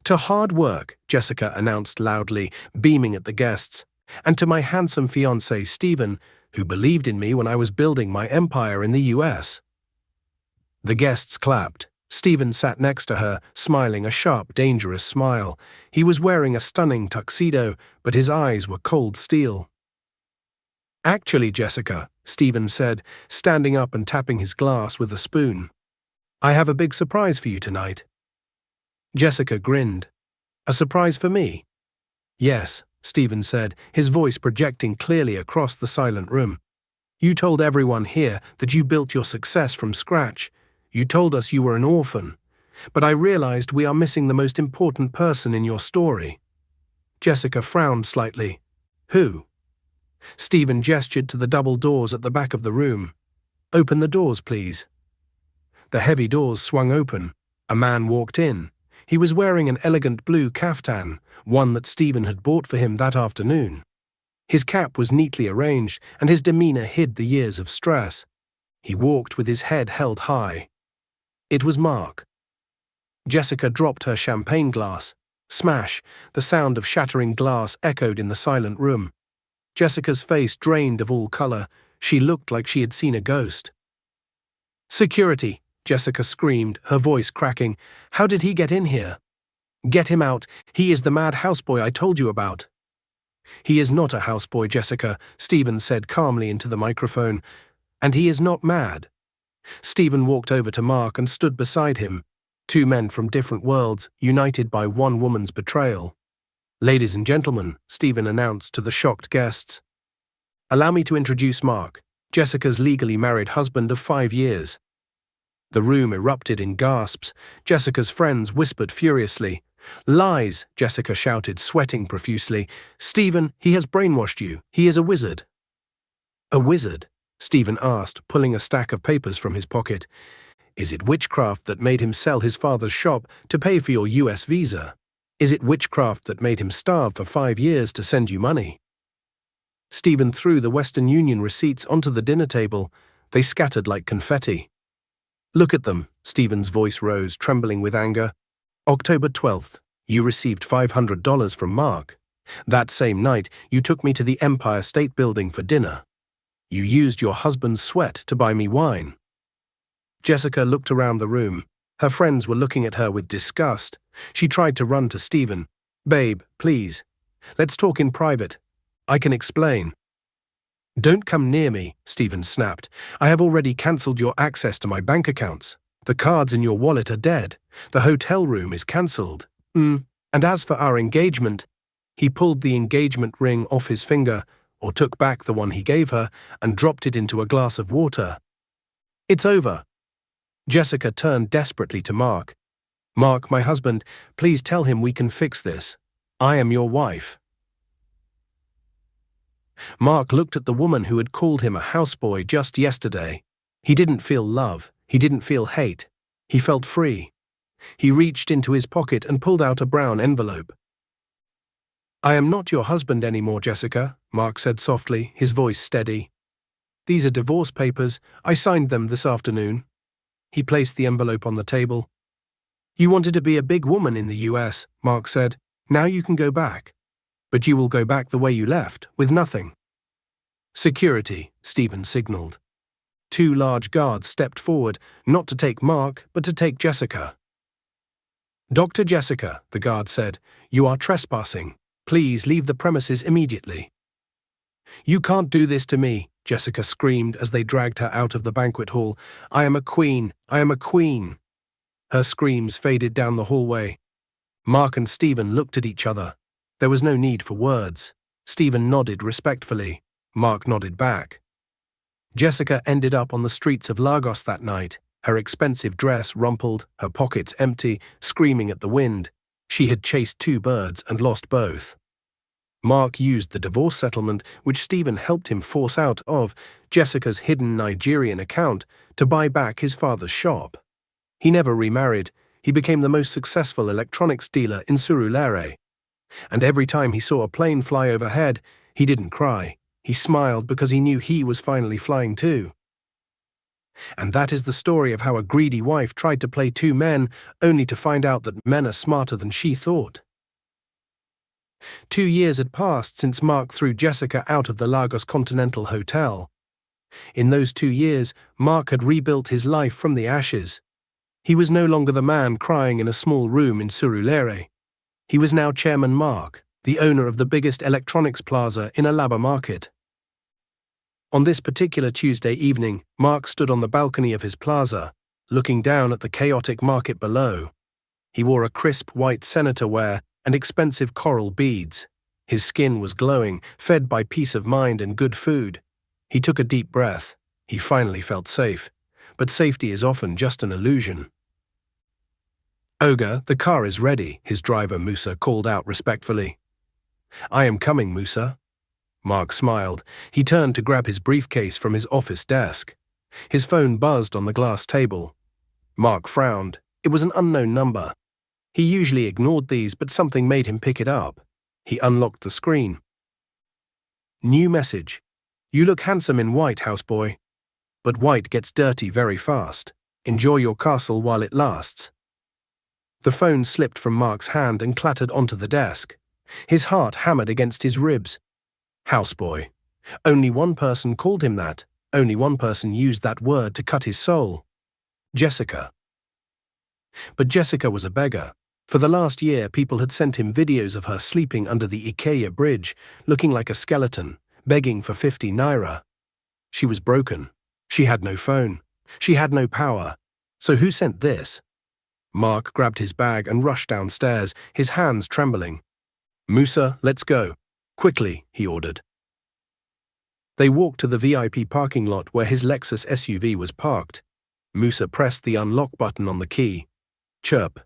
"To hard work," Jessica announced loudly, beaming at the guests, "and to my handsome fiancé, Stephen, who believed in me when I was building my empire in the US." The guests clapped. Stephen sat next to her, smiling a sharp, dangerous smile. He was wearing a stunning tuxedo, but his eyes were cold steel. "Actually, Jessica," Stephen said, standing up and tapping his glass with a spoon, "I have a big surprise for you tonight." Jessica grinned. "A surprise for me?" "Yes," Stephen said, his voice projecting clearly across the silent room. "You told everyone here that you built your success from scratch. You told us you were an orphan. But I realized we are missing the most important person in your story." Jessica frowned slightly. "Who?" Stephen gestured to the double doors at the back of the room. "Open the doors, please." The heavy doors swung open. A man walked in. He was wearing an elegant blue kaftan, one that Stephen had bought for him that afternoon. His cap was neatly arranged, and his demeanor hid the years of stress. He walked with his head held high. It was Mark. Jessica dropped her champagne glass. Smash! The sound of shattering glass echoed in the silent room. Jessica's face drained of all color. She looked like she had seen a ghost. "Security!" Jessica screamed, her voice cracking. "How did he get in here?" "Get him out. He is the mad houseboy I told you about." "He is not a houseboy, Jessica," Stephen said calmly into the microphone. "And he is not mad." Stephen walked over to Mark and stood beside him, two men from different worlds, united by one woman's betrayal. "Ladies and gentlemen," Stephen announced to the shocked guests, "allow me to introduce Mark, Jessica's legally married husband of 5 years." The room erupted in gasps. Jessica's friends whispered furiously. "Lies!" Jessica shouted, sweating profusely. "Stephen, he has brainwashed you. He is a wizard." "A wizard?" Stephen asked, pulling a stack of papers from his pocket. "Is it witchcraft that made him sell his father's shop to pay for your US visa? Is it witchcraft that made him starve for 5 years to send you money?" Stephen threw the Western Union receipts onto the dinner table. They scattered like confetti. "Look at them," Stephen's voice rose, trembling with anger. "October 12th, you received $500 from Mark. That same night, you took me to the Empire State Building for dinner. You used your husband's sweat to buy me wine." Jessica looked around the room. Her friends were looking at her with disgust. She tried to run to Stephen. "Babe, please. Let's talk in private. I can explain." "Don't come near me," Stephen snapped. "I have already cancelled your access to my bank accounts. The cards in your wallet are dead. The hotel room is cancelled. And as for our engagement," he pulled the engagement ring off his finger, or took back the one he gave her, and dropped it into a glass of water. "It's over." Jessica turned desperately to Mark. "Mark, my husband, please tell him we can fix this. I am your wife." Mark looked at the woman who had called him a houseboy just yesterday. He didn't feel love. He didn't feel hate. He felt free. He reached into his pocket and pulled out a brown envelope. "I am not your husband anymore, Jessica," Mark said softly, his voice steady. "These are divorce papers. I signed them this afternoon." He placed the envelope on the table. "You wanted to be a big woman in the US," Mark said. "Now you can go back. But you will go back the way you left, with nothing." "Security," Stephen signaled. 2 large guards stepped forward, not to take Mark, but to take Jessica. "Dr. Jessica," the guard said, "you are trespassing. Please leave the premises immediately." "You can't do this to me," Jessica screamed as they dragged her out of the banquet hall. "I am a queen. I am a queen." Her screams faded down the hallway. Mark and Stephen looked at each other. There was no need for words. Stephen nodded respectfully. Mark nodded back. Jessica ended up on the streets of Lagos that night, her expensive dress rumpled, her pockets empty, screaming at the wind. She had chased 2 birds and lost both. Mark used the divorce settlement, which Stephen helped him force out of Jessica's hidden Nigerian account, to buy back his father's shop. He never remarried. He became the most successful electronics dealer in Surulere. And every time he saw a plane fly overhead, he didn't cry. He smiled because he knew he was finally flying too. And that is the story of how a greedy wife tried to play 2 men, only to find out that men are smarter than she thought. 2 years had passed since Mark threw Jessica out of the Lagos Continental Hotel. In those 2 years, Mark had rebuilt his life from the ashes. He was no longer the man crying in a small room in Surulere. He was now Chairman Mark, the owner of the biggest electronics plaza in Alaba Market. On this particular Tuesday evening, Mark stood on the balcony of his plaza, looking down at the chaotic market below. He wore a crisp white senator wear and expensive coral beads. His skin was glowing, fed by peace of mind and good food. He took a deep breath. He finally felt safe. But safety is often just an illusion. "Oga, the car is ready," his driver Musa called out respectfully. "I am coming, Musa." Mark smiled. He turned to grab his briefcase from his office desk. His phone buzzed on the glass table. Mark frowned. It was an unknown number. He usually ignored these, but something made him pick it up. He unlocked the screen. New message. "You look handsome in white, houseboy. But white gets dirty very fast. Enjoy your castle while it lasts." The phone slipped from Mark's hand and clattered onto the desk. His heart hammered against his ribs. Houseboy. Only one person called him that. Only one person used that word to cut his soul. Jessica. But Jessica was a beggar. For the last year, people had sent him videos of her sleeping under the Ikea bridge, looking like a skeleton, begging for 50 naira. She was broken. She had no phone. She had no power. So who sent this? Mark grabbed his bag and rushed downstairs, his hands trembling. "Musa, let's go. Quickly," he ordered. They walked to the VIP parking lot where his Lexus SUV was parked. Musa pressed the unlock button on the key. Chirp,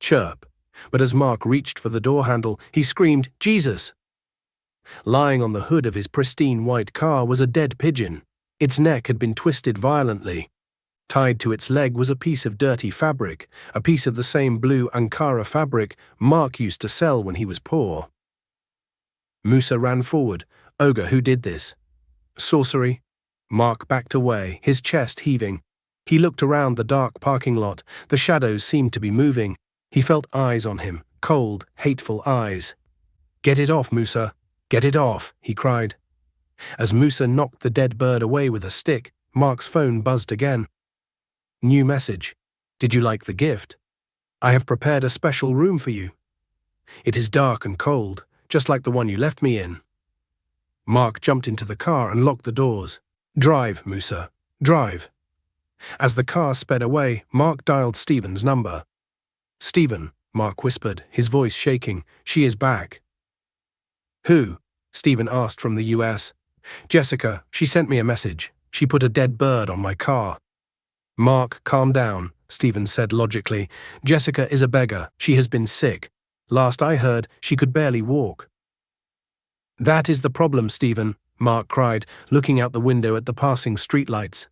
chirp. But as Mark reached for the door handle, he screamed, "Jesus!" Lying on the hood of his pristine white car was a dead pigeon. Its neck had been twisted violently. Tied to its leg was a piece of dirty fabric, a piece of the same blue Ankara fabric Mark used to sell when he was poor. Musa ran forward. "Oga, who did this?" "Sorcery." Mark backed away, his chest heaving. He looked around the dark parking lot. The shadows seemed to be moving. He felt eyes on him, cold, hateful eyes. "Get it off, Musa. Get it off," he cried. As Musa knocked the dead bird away with a stick, Mark's phone buzzed again. New message. "Did you like the gift? I have prepared a special room for you. It is dark and cold, just like the one you left me in." Mark jumped into the car and locked the doors. "Drive, Musa. Drive." As the car sped away, Mark dialed Stephen's number. "Stephen," Mark whispered, his voice shaking, "she is back." "Who?" Stephen asked from the US. "Jessica, she sent me a message. She put a dead bird on my car." "Mark, calm down," Stephen said logically. "Jessica is a beggar. She has been sick. Last I heard, she could barely walk." "That is the problem, Stephen," Mark cried, looking out the window at the passing streetlights.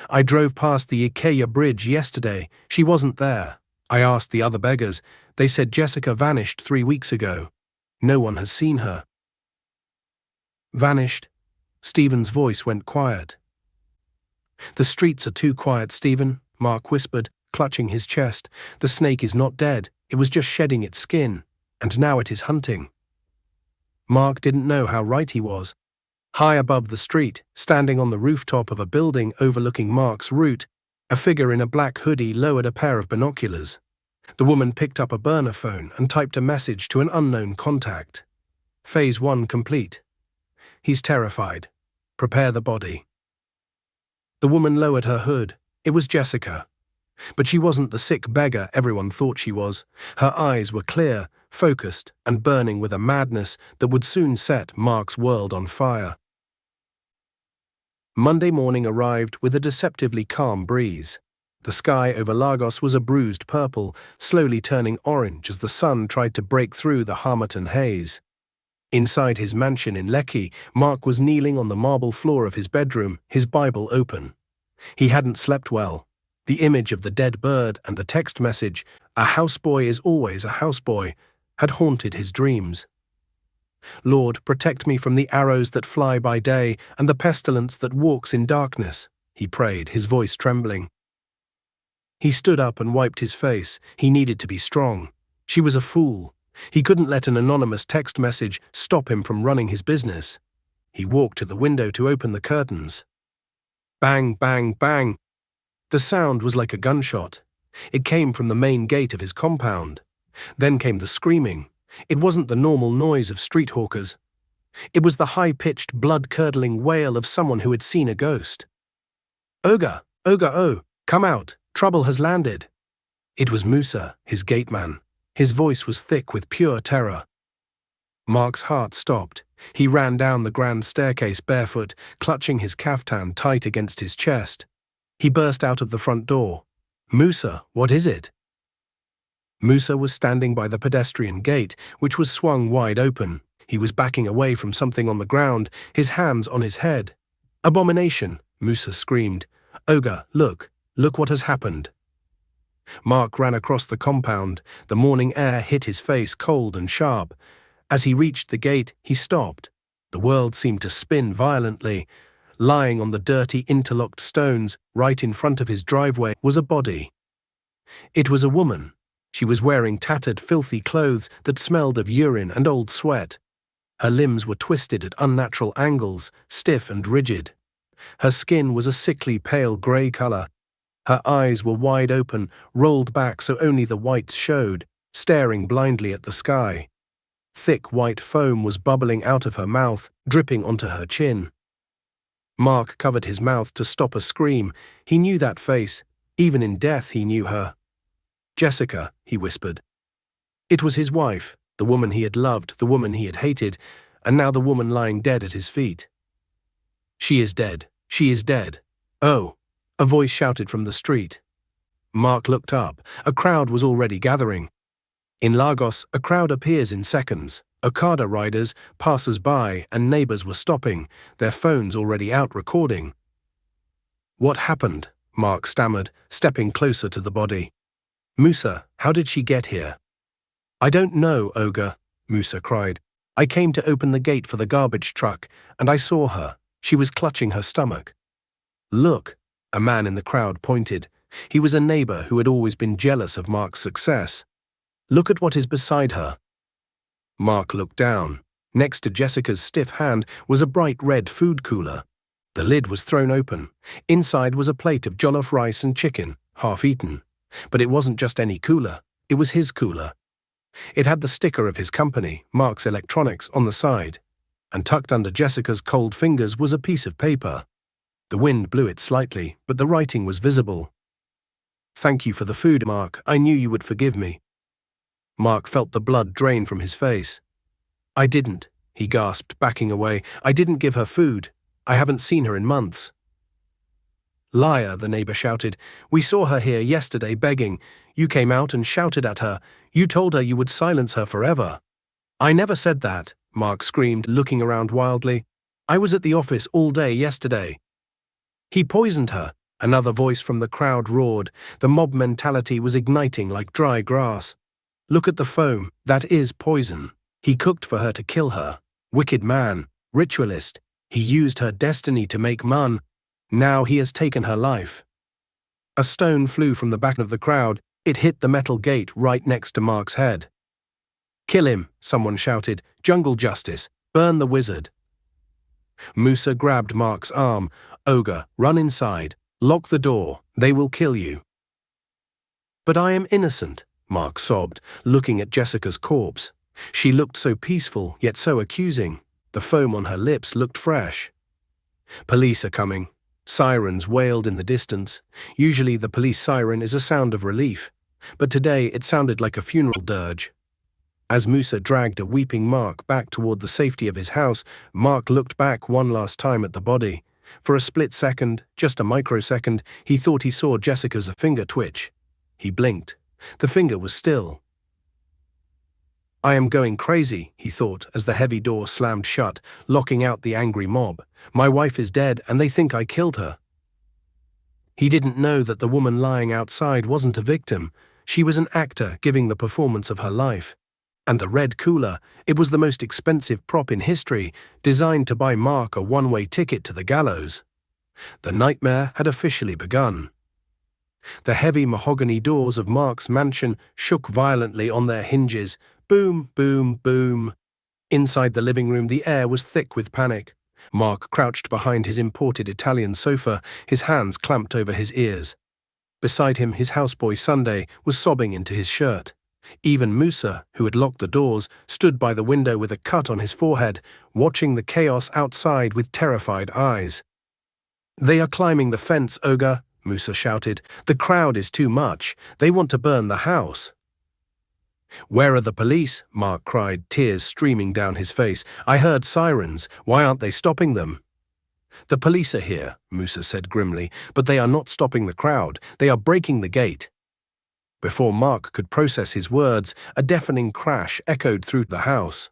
"I drove past the Ikea bridge yesterday. She wasn't there. I asked the other beggars. They said Jessica vanished 3 weeks ago. No one has seen her." "Vanished?" Stephen's voice went quiet. "The streets are too quiet, Stephen," Mark whispered, clutching his chest. "The snake is not dead. It was just shedding its skin. And now it is hunting." Mark didn't know how right he was. High above the street, standing on the rooftop of a building overlooking Mark's route, a figure in a black hoodie lowered a pair of binoculars. The woman picked up a burner phone and typed a message to an unknown contact. "Phase 1 complete. He's terrified. Prepare the body." The woman lowered her hood. It was Jessica. But she wasn't the sick beggar everyone thought she was. Her eyes were clear, focused, and burning with a madness that would soon set Mark's world on fire. Monday morning arrived with a deceptively calm breeze. The sky over Lagos was a bruised purple, slowly turning orange as the sun tried to break through the Harmattan haze. Inside his mansion in Lekki, Mark was kneeling on the marble floor of his bedroom, his Bible open. He hadn't slept well. The image of the dead bird and the text message, "A houseboy is always a houseboy," had haunted his dreams. "Lord, protect me from the arrows that fly by day and the pestilence that walks in darkness," he prayed, his voice trembling. He stood up and wiped his face. He needed to be strong. She was a fool. He couldn't let an anonymous text message stop him from running his business. He walked to the window to open the curtains. Bang, bang, bang. The sound was like a gunshot. It came from the main gate of his compound. Then came the screaming. It wasn't the normal noise of street hawkers. It was the high-pitched, blood-curdling wail of someone who had seen a ghost. "Oga, Oga, oh, come out, trouble has landed." It was Musa, his gateman. His voice was thick with pure terror. Mark's heart stopped. He ran down the grand staircase barefoot, clutching his kaftan tight against his chest. He burst out of the front door. "Musa, what is it?" Musa was standing by the pedestrian gate, which was swung wide open. He was backing away from something on the ground, his hands on his head. "Abomination," Musa screamed. "Oga, look what has happened." Mark ran across the compound. The morning air hit his face cold and sharp. As he reached the gate, he stopped. The world seemed to spin violently. Lying on the dirty, interlocked stones, right in front of his driveway, was a body. It was a woman. She was wearing tattered, filthy clothes that smelled of urine and old sweat. Her limbs were twisted at unnatural angles, stiff and rigid. Her skin was a sickly pale grey color. Her eyes were wide open, rolled back so only the whites showed, staring blindly at the sky. Thick white foam was bubbling out of her mouth, dripping onto her chin. Mark covered his mouth to stop a scream. He knew that face. Even in death he knew her. "Jessica," he whispered. It was his wife, the woman he had loved, the woman he had hated, and now the woman lying dead at his feet. "She is dead. She is dead." "Oh," a voice shouted from the street. Mark looked up. A crowd was already gathering. In Lagos, a crowd appears in seconds. Okada riders, passers-by, and neighbors were stopping, their phones already out recording. "What happened?" Mark stammered, stepping closer to the body. "Musa, how did she get here?" "I don't know, Oga," Musa cried. "I came to open the gate for the garbage truck, and I saw her. She was clutching her stomach." "Look," a man in the crowd pointed. He was a neighbor who had always been jealous of Mark's success. "Look at what is beside her." Mark looked down. Next to Jessica's stiff hand was a bright red food cooler. The lid was thrown open. Inside was a plate of jollof rice and chicken, half eaten. But it wasn't just any cooler. It was his cooler. It had the sticker of his company, Mark's Electronics, on the side. And tucked under Jessica's cold fingers was a piece of paper. The wind blew it slightly, but the writing was visible. "Thank you for the food, Mark. I knew you would forgive me." Mark felt the blood drain from his face. "I didn't," he gasped, backing away. "I didn't give her food. I haven't seen her in months." "Liar," the neighbor shouted. "We saw her here yesterday begging. You came out and shouted at her. You told her you would silence her forever." "I never said that," Mark screamed, looking around wildly. "I was at the office all day yesterday." "He poisoned her," another voice from the crowd roared. The mob mentality was igniting like dry grass. "Look at the foam. That is poison. He cooked for her to kill her. Wicked man. Ritualist. He used her destiny to make man. Now he has taken her life." A stone flew from the back of the crowd. It hit the metal gate right next to Mark's head. "Kill him," someone shouted. "Jungle justice. Burn the wizard." Musa grabbed Mark's arm. "Oga, run inside. Lock the door. They will kill you." "But I am innocent," Mark sobbed, looking at Jessica's corpse. She looked so peaceful, yet so accusing. The foam on her lips looked fresh. "Police are coming." Sirens wailed in the distance. Usually the police siren is a sound of relief, but today it sounded like a funeral dirge. As Musa dragged a weeping Mark back toward the safety of his house, Mark looked back one last time at the body. For a split second, just a microsecond, he thought he saw Jessica's finger twitch. He blinked. The finger was still. "I am going crazy," he thought as the heavy door slammed shut, locking out the angry mob. "My wife is dead and they think I killed her." He didn't know that the woman lying outside wasn't a victim. She was an actor giving the performance of her life. And the red cooler, it was the most expensive prop in history, designed to buy Mark a one-way ticket to the gallows. The nightmare had officially begun. The heavy mahogany doors of Mark's mansion shook violently on their hinges. Boom, boom, boom. Inside the living room, the air was thick with panic. Mark crouched behind his imported Italian sofa, his hands clamped over his ears. Beside him, his houseboy Sunday was sobbing into his shirt. Even Musa, who had locked the doors, stood by the window with a cut on his forehead, watching the chaos outside with terrified eyes. "They are climbing the fence, Oga," Musa shouted. "The crowd is too much. They want to burn the house." "Where are the police?" Mark cried, tears streaming down his face. "I heard sirens. Why aren't they stopping them?" "The police are here," Musa said grimly, "but they are not stopping the crowd. They are breaking the gate." Before Mark could process his words, a deafening crash echoed through the house.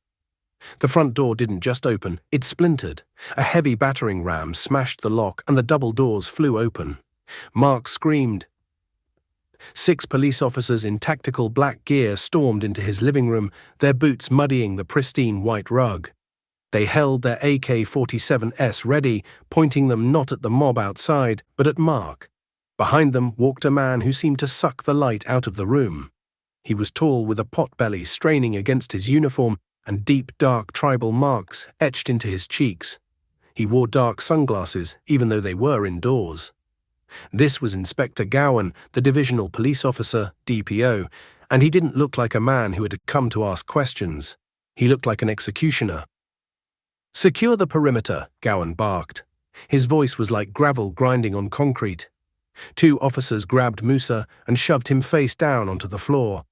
The front door didn't just open, it splintered. A heavy battering ram smashed the lock and the double doors flew open. Mark screamed. 6 police officers in tactical black gear stormed into his living room, their boots muddying the pristine white rug. They held their AK-47s ready, pointing them not at the mob outside, but at Mark. Behind them walked a man who seemed to suck the light out of the room. He was tall, with a potbelly straining against his uniform and deep, dark tribal marks etched into his cheeks. He wore dark sunglasses, even though they were indoors. This was Inspector Gowan, the divisional police officer, DPO, And he didn't look like a man who had come to ask questions. He looked like an executioner. "Secure the perimeter," Gowan barked. His voice was like gravel grinding on concrete. 2 officers grabbed Musa and shoved him face down onto the floor.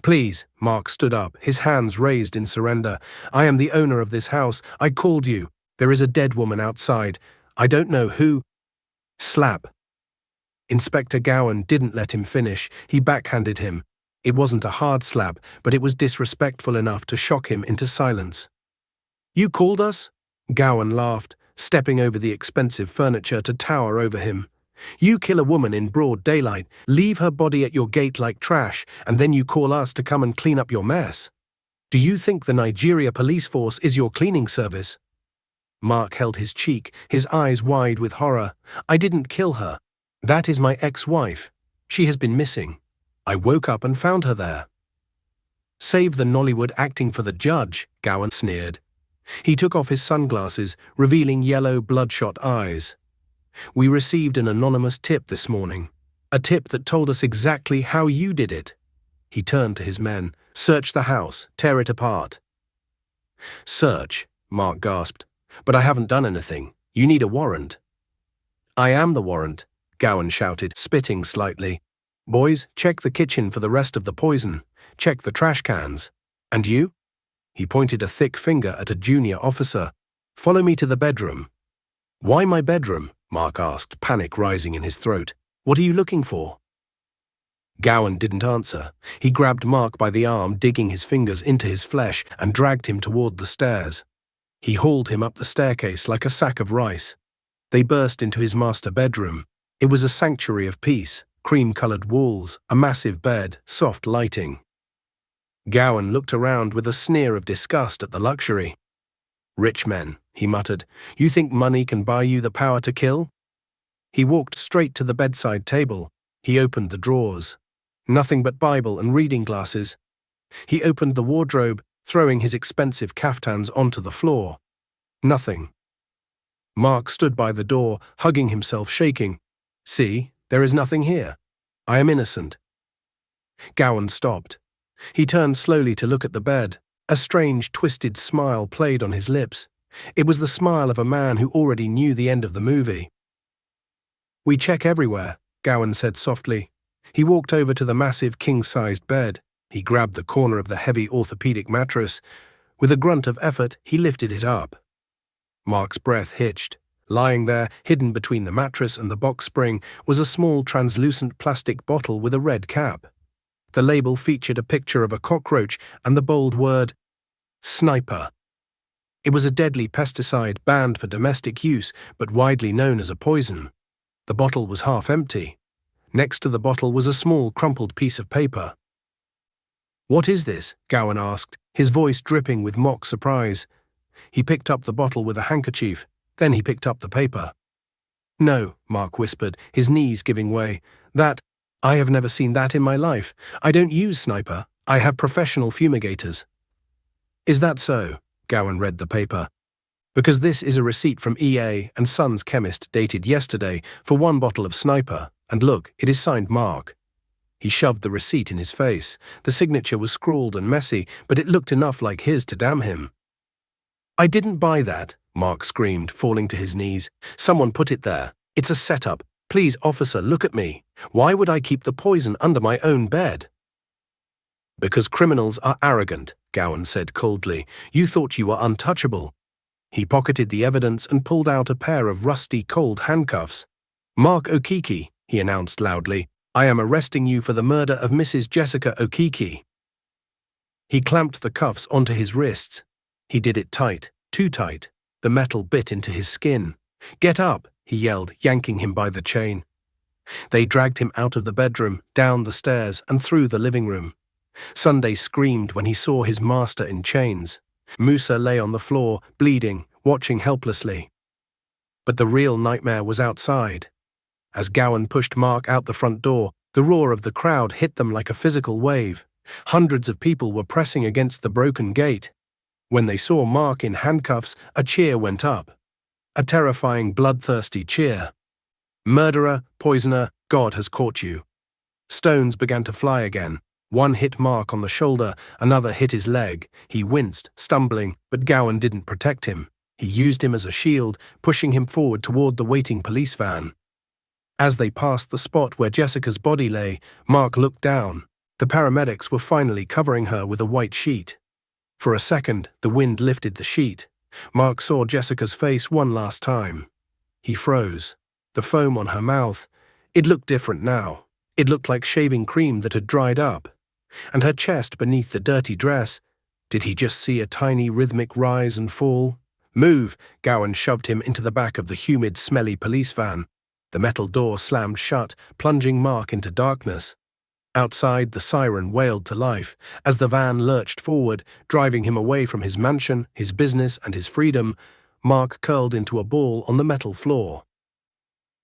"Please," Mark stood up, his hands raised in surrender. "I am the owner of this house. I called you. There is a dead woman outside. I don't know who—" Slap. Inspector Gowan didn't let him finish. He backhanded him. It wasn't a hard slap, but it was disrespectful enough to shock him into silence. "You called us?" Gowan laughed, stepping over the expensive furniture to tower over him. "You kill a woman in broad daylight, leave her body at your gate like trash, and then you call us to come and clean up your mess. Do you think the Nigeria police force is your cleaning service?" Mark held his cheek, his eyes wide with horror. "I didn't kill her. That is my ex-wife. She has been missing. I woke up and found her there." "Save the Nollywood acting for the judge," Gowan sneered. He took off his sunglasses, revealing yellow, bloodshot eyes. "We received an anonymous tip this morning. A tip that told us exactly how you did it." He turned to his men. "Search the house. Tear it apart." "Search," Mark gasped. "But I haven't done anything. You need a warrant." "I am the warrant," Gowan shouted, spitting slightly. "Boys, check the kitchen for the rest of the poison. Check the trash cans. And you?" He pointed a thick finger at a junior officer. "Follow me to the bedroom." "Why my bedroom?" Mark asked, panic rising in his throat. "What are you looking for?" Gowan didn't answer. He grabbed Mark by the arm, digging his fingers into his flesh, and dragged him toward the stairs. He hauled him up the staircase like a sack of rice. They burst into his master bedroom. It was a sanctuary of peace, cream-colored walls, a massive bed, soft lighting. Gowan looked around with a sneer of disgust at the luxury. "Rich men," he muttered. "You think money can buy you the power to kill?" He walked straight to the bedside table. He opened the drawers. Nothing but Bible and reading glasses. He opened the wardrobe, throwing his expensive caftans onto the floor. Nothing. Mark stood by the door, hugging himself, shaking. "See, there is nothing here. I am innocent." Gowan stopped. He turned slowly to look at the bed. A strange, twisted smile played on his lips. It was the smile of a man who already knew the end of the movie. "We check everywhere," Gowan said softly. He walked over to the massive king-sized bed. He grabbed the corner of the heavy orthopedic mattress. With a grunt of effort, he lifted it up. Mark's breath hitched. Lying there, hidden between the mattress and the box spring, was a small translucent plastic bottle with a red cap. The label featured a picture of a cockroach and the bold word, "Sniper." It was a deadly pesticide banned for domestic use, but widely known as a poison. The bottle was half empty. Next to the bottle was a small, crumpled piece of paper. "What is this?" Gowan asked, his voice dripping with mock surprise. He picked up the bottle with a handkerchief. Then he picked up the paper. "No," Mark whispered, his knees giving way. I have never seen that in my life. I don't use Sniper. I have professional fumigators." "Is that so?" Gowan read the paper. "Because this is a receipt from E.A. and Sons Chemist dated yesterday for 1 bottle of Sniper, and look, it is signed Mark." He shoved the receipt in his face. The signature was scrawled and messy, but it looked enough like his to damn him. "I didn't buy that," Mark screamed, falling to his knees. "Someone put it there. It's a setup. Please, officer, look at me. Why would I keep the poison under my own bed?" "Because criminals are arrogant," Gowan said coldly. "You thought you were untouchable." He pocketed the evidence and pulled out a pair of rusty, cold handcuffs. "Mark Okeke," he announced loudly, "I am arresting you for the murder of Mrs. Jessica Okeke." He clamped the cuffs onto his wrists. He did it tight, too tight. The metal bit into his skin. "Get up," he yelled, yanking him by the chain. They dragged him out of the bedroom, down the stairs, and through the living room. Sunday screamed when he saw his master in chains. Musa lay on the floor, bleeding, watching helplessly. But the real nightmare was outside. As Gowan pushed Mark out the front door, the roar of the crowd hit them like a physical wave. Hundreds of people were pressing against the broken gate. When they saw Mark in handcuffs, a cheer went up. A terrifying, bloodthirsty cheer. "Murderer, poisoner, God has caught you." Stones began to fly again. One hit Mark on the shoulder, another hit his leg. He winced, stumbling, but Gowan didn't protect him. He used him as a shield, pushing him forward toward the waiting police van. As they passed the spot where Jessica's body lay, Mark looked down. The paramedics were finally covering her with a white sheet. For a second, the wind lifted the sheet. Mark saw Jessica's face one last time. He froze. The foam on her mouth, it looked different now. It looked like shaving cream that had dried up. And her chest beneath the dirty dress, did he just see a tiny rhythmic rise and fall? "Move!" Gowan shoved him into the back of the humid, smelly police van. The metal door slammed shut, plunging Mark into darkness. Outside, the siren wailed to life as the van lurched forward, driving him away from his mansion, his business, and his freedom. Mark curled into a ball on the metal floor.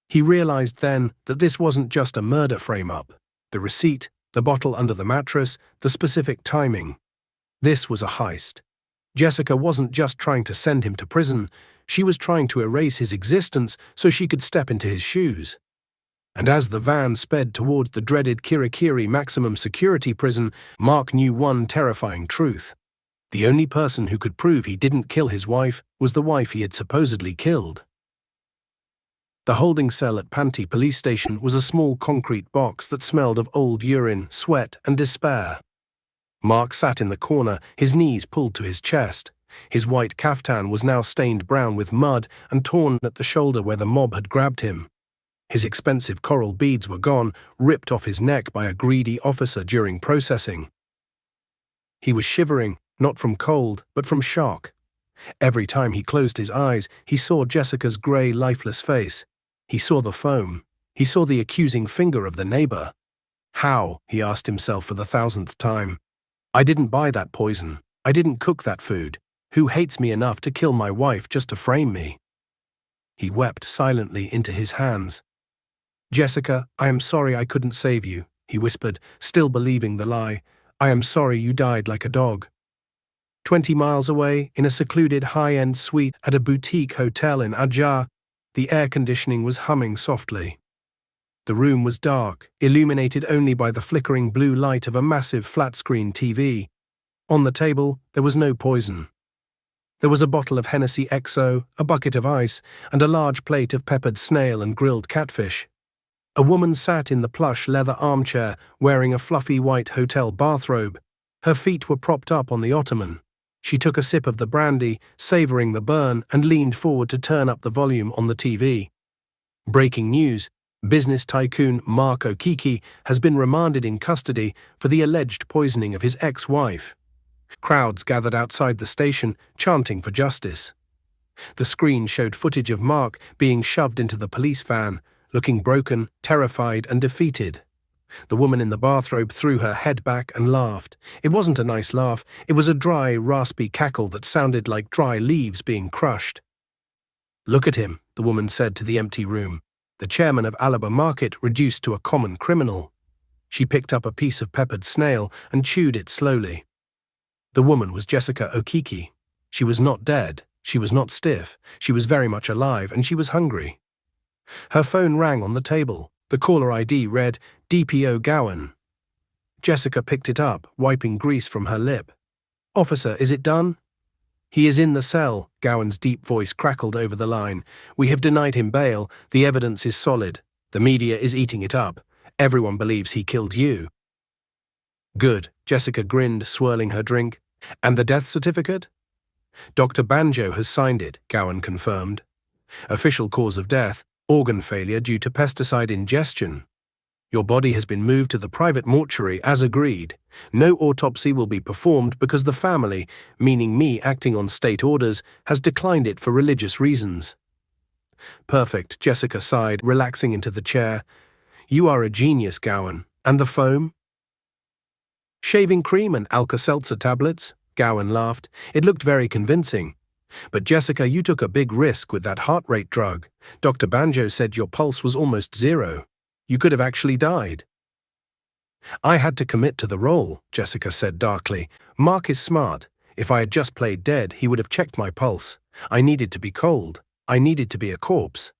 He realized then that this wasn't just a murder frame-up. The receipt, the bottle under the mattress, the specific timing. This was a heist. Jessica wasn't just trying to send him to prison, she was trying to erase his existence so she could step into his shoes. And as the van sped towards the dreaded Kirikiri maximum security prison, Mark knew one terrifying truth. The only person who could prove he didn't kill his wife was the wife he had supposedly killed. The holding cell at Panti police station was a small concrete box that smelled of old urine, sweat, and despair. Mark sat in the corner, his knees pulled to his chest. His white kaftan was now stained brown with mud and torn at the shoulder where the mob had grabbed him. His expensive coral beads were gone, ripped off his neck by a greedy officer during processing. He was shivering, not from cold, but from shock. Every time he closed his eyes, he saw Jessica's grey, lifeless face. He saw the foam. He saw the accusing finger of the neighbor. How? He asked himself for the 1,000th time. I didn't buy that poison. I didn't cook that food. Who hates me enough to kill my wife just to frame me? He wept silently into his hands. Jessica, I am sorry I couldn't save you, he whispered, still believing the lie. I am sorry you died like a dog. 20 miles away, in a secluded high-end suite at a boutique hotel in Adjar, the air conditioning was humming softly. The room was dark, illuminated only by the flickering blue light of a massive flat-screen TV. On the table, there was no poison. There was a bottle of Hennessy XO, a bucket of ice, and a large plate of peppered snail and grilled catfish. A woman sat in the plush leather armchair, wearing a fluffy white hotel bathrobe. Her feet were propped up on the ottoman. She took a sip of the brandy, savoring the burn, and leaned forward to turn up the volume on the TV. Breaking news. Business tycoon Mark Okiki has been remanded in custody for the alleged poisoning of his ex-wife. Crowds gathered outside the station, chanting for justice. The screen showed footage of Mark being shoved into the police van, looking broken, terrified, and defeated. The woman in the bathrobe threw her head back and laughed. It wasn't a nice laugh, it was a dry, raspy cackle that sounded like dry leaves being crushed. "Look at him," the woman said to the empty room. The chairman of Alaba Market reduced to a common criminal. She picked up a piece of peppered snail and chewed it slowly. The woman was Jessica Okiki. She was not dead, she was not stiff, she was very much alive, and she was hungry. Her phone rang on the table. The caller ID read, DPO Gowan. Jessica picked it up, wiping grease from her lip. "Officer, is it done?" "He is in the cell," Gowan's deep voice crackled over the line. "We have denied him bail. The evidence is solid. The media is eating it up. Everyone believes he killed you." "Good," Jessica grinned, swirling her drink. "And the death certificate?" "Dr. Banjo has signed it," Gowan confirmed. "Official cause of death, organ failure due to pesticide ingestion. Your body has been moved to the private mortuary as agreed. No autopsy will be performed because the family, meaning me acting on state orders, has declined it for religious reasons." "Perfect," Jessica sighed, relaxing into the chair. "You are a genius, Gowan. And the foam?" "Shaving cream and Alka-Seltzer tablets," Gowan laughed. "It looked very convincing. But Jessica, you took a big risk with that heart rate drug. Dr. Banjo said your pulse was almost 0. You could have actually died." "I had to commit to the role," Jessica said darkly. "Mark is smart. If I had just played dead, he would have checked my pulse. I needed to be cold. I needed to be a corpse."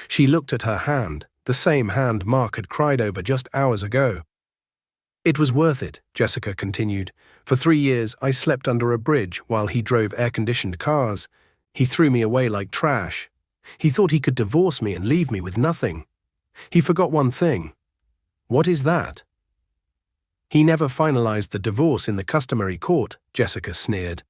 She looked at her hand, the same hand Mark had cried over just hours ago. It was worth it, Jessica continued. For 3 years, I slept under a bridge while he drove air-conditioned cars. He threw me away like trash. He thought he could divorce me and leave me with nothing. He forgot one thing. What is that? He never finalized the divorce in the customary court, Jessica sneered.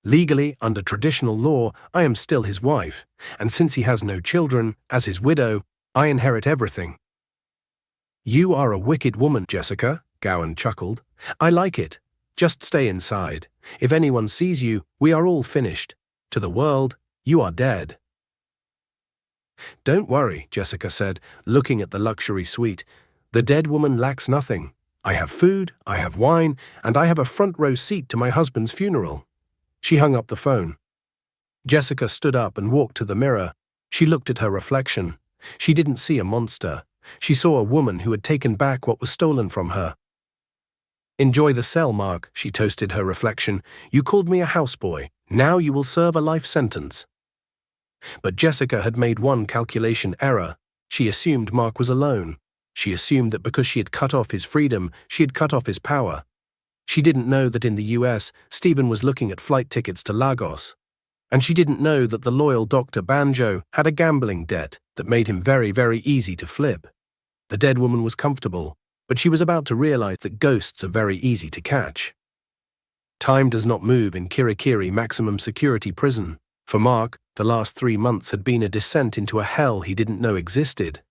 Legally, under traditional law, I am still his wife, and since he has no children, as his widow, I inherit everything. You are a wicked woman, Jessica, Gowan chuckled. I like it. Just stay inside. If anyone sees you, we are all finished. To the world, you are dead. Don't worry, Jessica said, looking at the luxury suite. The dead woman lacks nothing. I have food, I have wine, and I have a front-row seat to my husband's funeral. She hung up the phone. Jessica stood up and walked to the mirror. She looked at her reflection. She didn't see a monster. She saw a woman who had taken back what was stolen from her. Enjoy the cell, Mark, she toasted her reflection. You called me a houseboy. Now you will serve a life sentence. But Jessica had made one calculation error. She assumed Mark was alone. She assumed that because she had cut off his freedom, she had cut off his power. She didn't know that in the US, Stephen was looking at flight tickets to Lagos. And she didn't know that the loyal Dr. Banjo had a gambling debt that made him very, very easy to flip. The dead woman was comfortable, but she was about to realize that ghosts are very easy to catch. Time does not move in Kirikiri maximum security prison. For Mark, the last 3 months had been a descent into a hell he didn't know existed.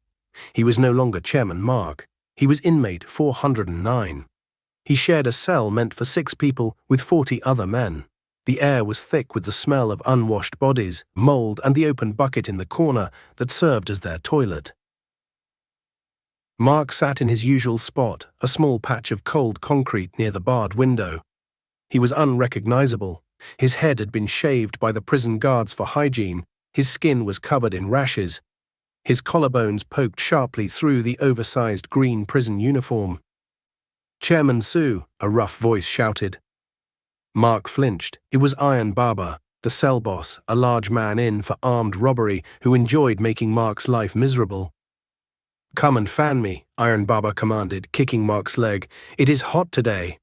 He was no longer Chairman Mark. He was inmate 409. He shared a cell meant for 6 people with 40 other men. The air was thick with the smell of unwashed bodies, mold, and the open bucket in the corner that served as their toilet. Mark sat in his usual spot, a small patch of cold concrete near the barred window. He was unrecognizable. His head had been shaved by the prison guards for hygiene. His skin was covered in rashes. His collarbones poked sharply through the oversized green prison uniform. Chairman Sue, a rough voice shouted. Mark flinched. It was Iron Baba, the cell boss, a large man in for armed robbery who enjoyed making Mark's life miserable. Come and fan me, Iron Baba commanded, kicking Mark's leg. It is hot today.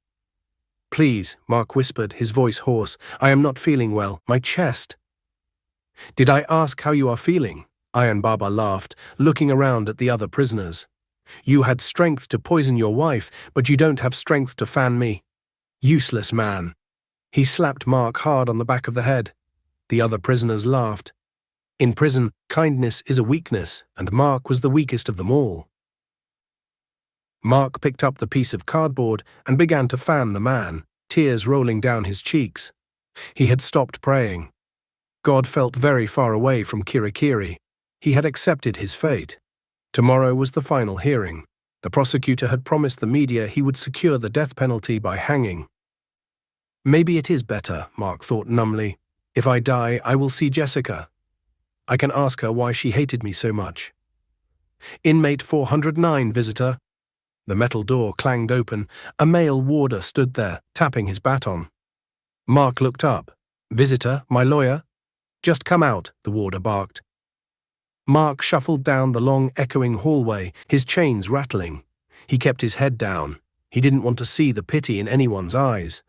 Please, Mark whispered, his voice hoarse. I am not feeling well. My chest. Did I ask how you are feeling? Iron Baba laughed, looking around at the other prisoners. You had strength to poison your wife, but you don't have strength to fan me. Useless man. He slapped Mark hard on the back of the head. The other prisoners laughed. In prison, kindness is a weakness, and Mark was the weakest of them all. Mark picked up the piece of cardboard and began to fan the man, tears rolling down his cheeks. He had stopped praying. God felt very far away from Kirikiri. He had accepted his fate. Tomorrow was the final hearing. The prosecutor had promised the media he would secure the death penalty by hanging. Maybe it is better, Mark thought numbly. If I die, I will see Jessica. I can ask her why she hated me so much. Inmate 409, visitor. The metal door clanged open. A male warder stood there, tapping his baton. Mark looked up. Visitor, my lawyer? Just come out, the warder barked. Mark shuffled down the long, echoing hallway, his chains rattling. He kept his head down. He didn't want to see the pity in anyone's eyes.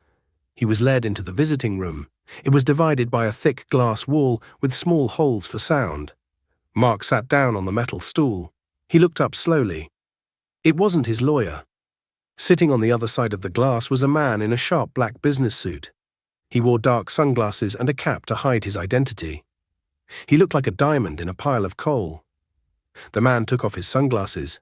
He was led into the visiting room. It was divided by a thick glass wall with small holes for sound. Mark sat down on the metal stool. He looked up slowly. It wasn't his lawyer. Sitting on the other side of the glass was a man in a sharp black business suit. He wore dark sunglasses and a cap to hide his identity. He looked like a diamond in a pile of coal. The man took off his sunglasses.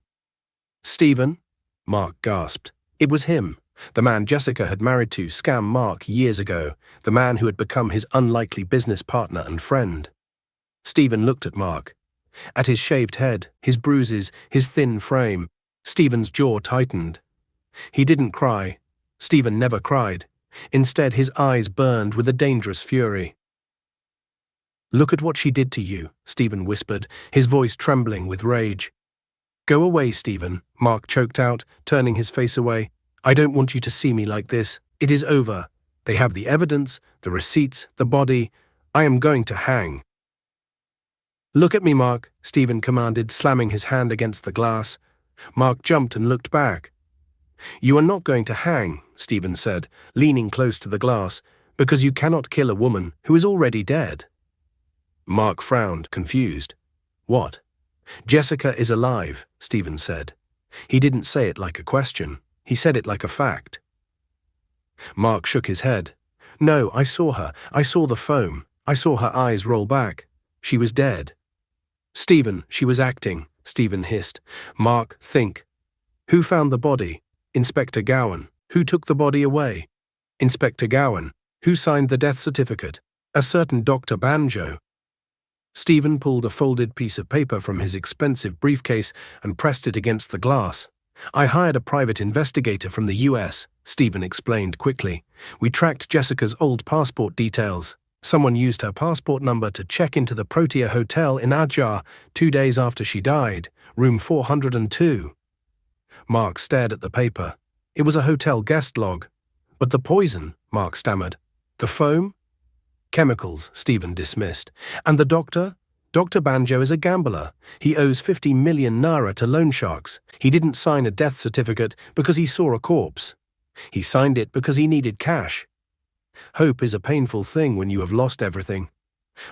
Stephen? Mark gasped. It was him. The man Jessica had married to scam Mark years ago, the man who had become his unlikely business partner and friend. Stephen looked at Mark. At his shaved head, his bruises, his thin frame, Stephen's jaw tightened. He didn't cry. Stephen never cried. Instead, his eyes burned with a dangerous fury. Look at what she did to you, Stephen whispered, his voice trembling with rage. Go away, Stephen, Mark choked out, turning his face away. I don't want you to see me like this. It is over. They have the evidence, the receipts, the body. I am going to hang. Look at me, Mark, Stephen commanded, slamming his hand against the glass. Mark jumped and looked back. "You are not going to hang," Stephen said, leaning close to the glass, "because you cannot kill a woman who is already dead." Mark frowned, confused. "What?" "Jessica is alive," Stephen said. He didn't say it like a question. He said it like a fact. Mark shook his head. "No, I saw her. I saw the foam. I saw her eyes roll back. She was dead." "Stephen, she was acting," Stephen hissed. "Mark, think. Who found the body? Inspector Gowan. Who took the body away? Inspector Gowan. Who signed the death certificate? A certain Dr. Banjo." Stephen pulled a folded piece of paper from his expensive briefcase and pressed it against the glass. "I hired a private investigator from the US, Stephen explained quickly. "We tracked Jessica's old passport details. Someone used her passport number to check into the Protea Hotel in Adjar 2 days after she died, room 402. Mark stared at the paper. It was a hotel guest log. "But the poison," Mark stammered. "The foam?" "Chemicals," Stephen dismissed. "And the doctor? Dr. Banjo is a gambler. He owes 50 million naira to loan sharks. He didn't sign a death certificate because he saw a corpse. He signed it because he needed cash. Hope is a painful thing when you have lost everything."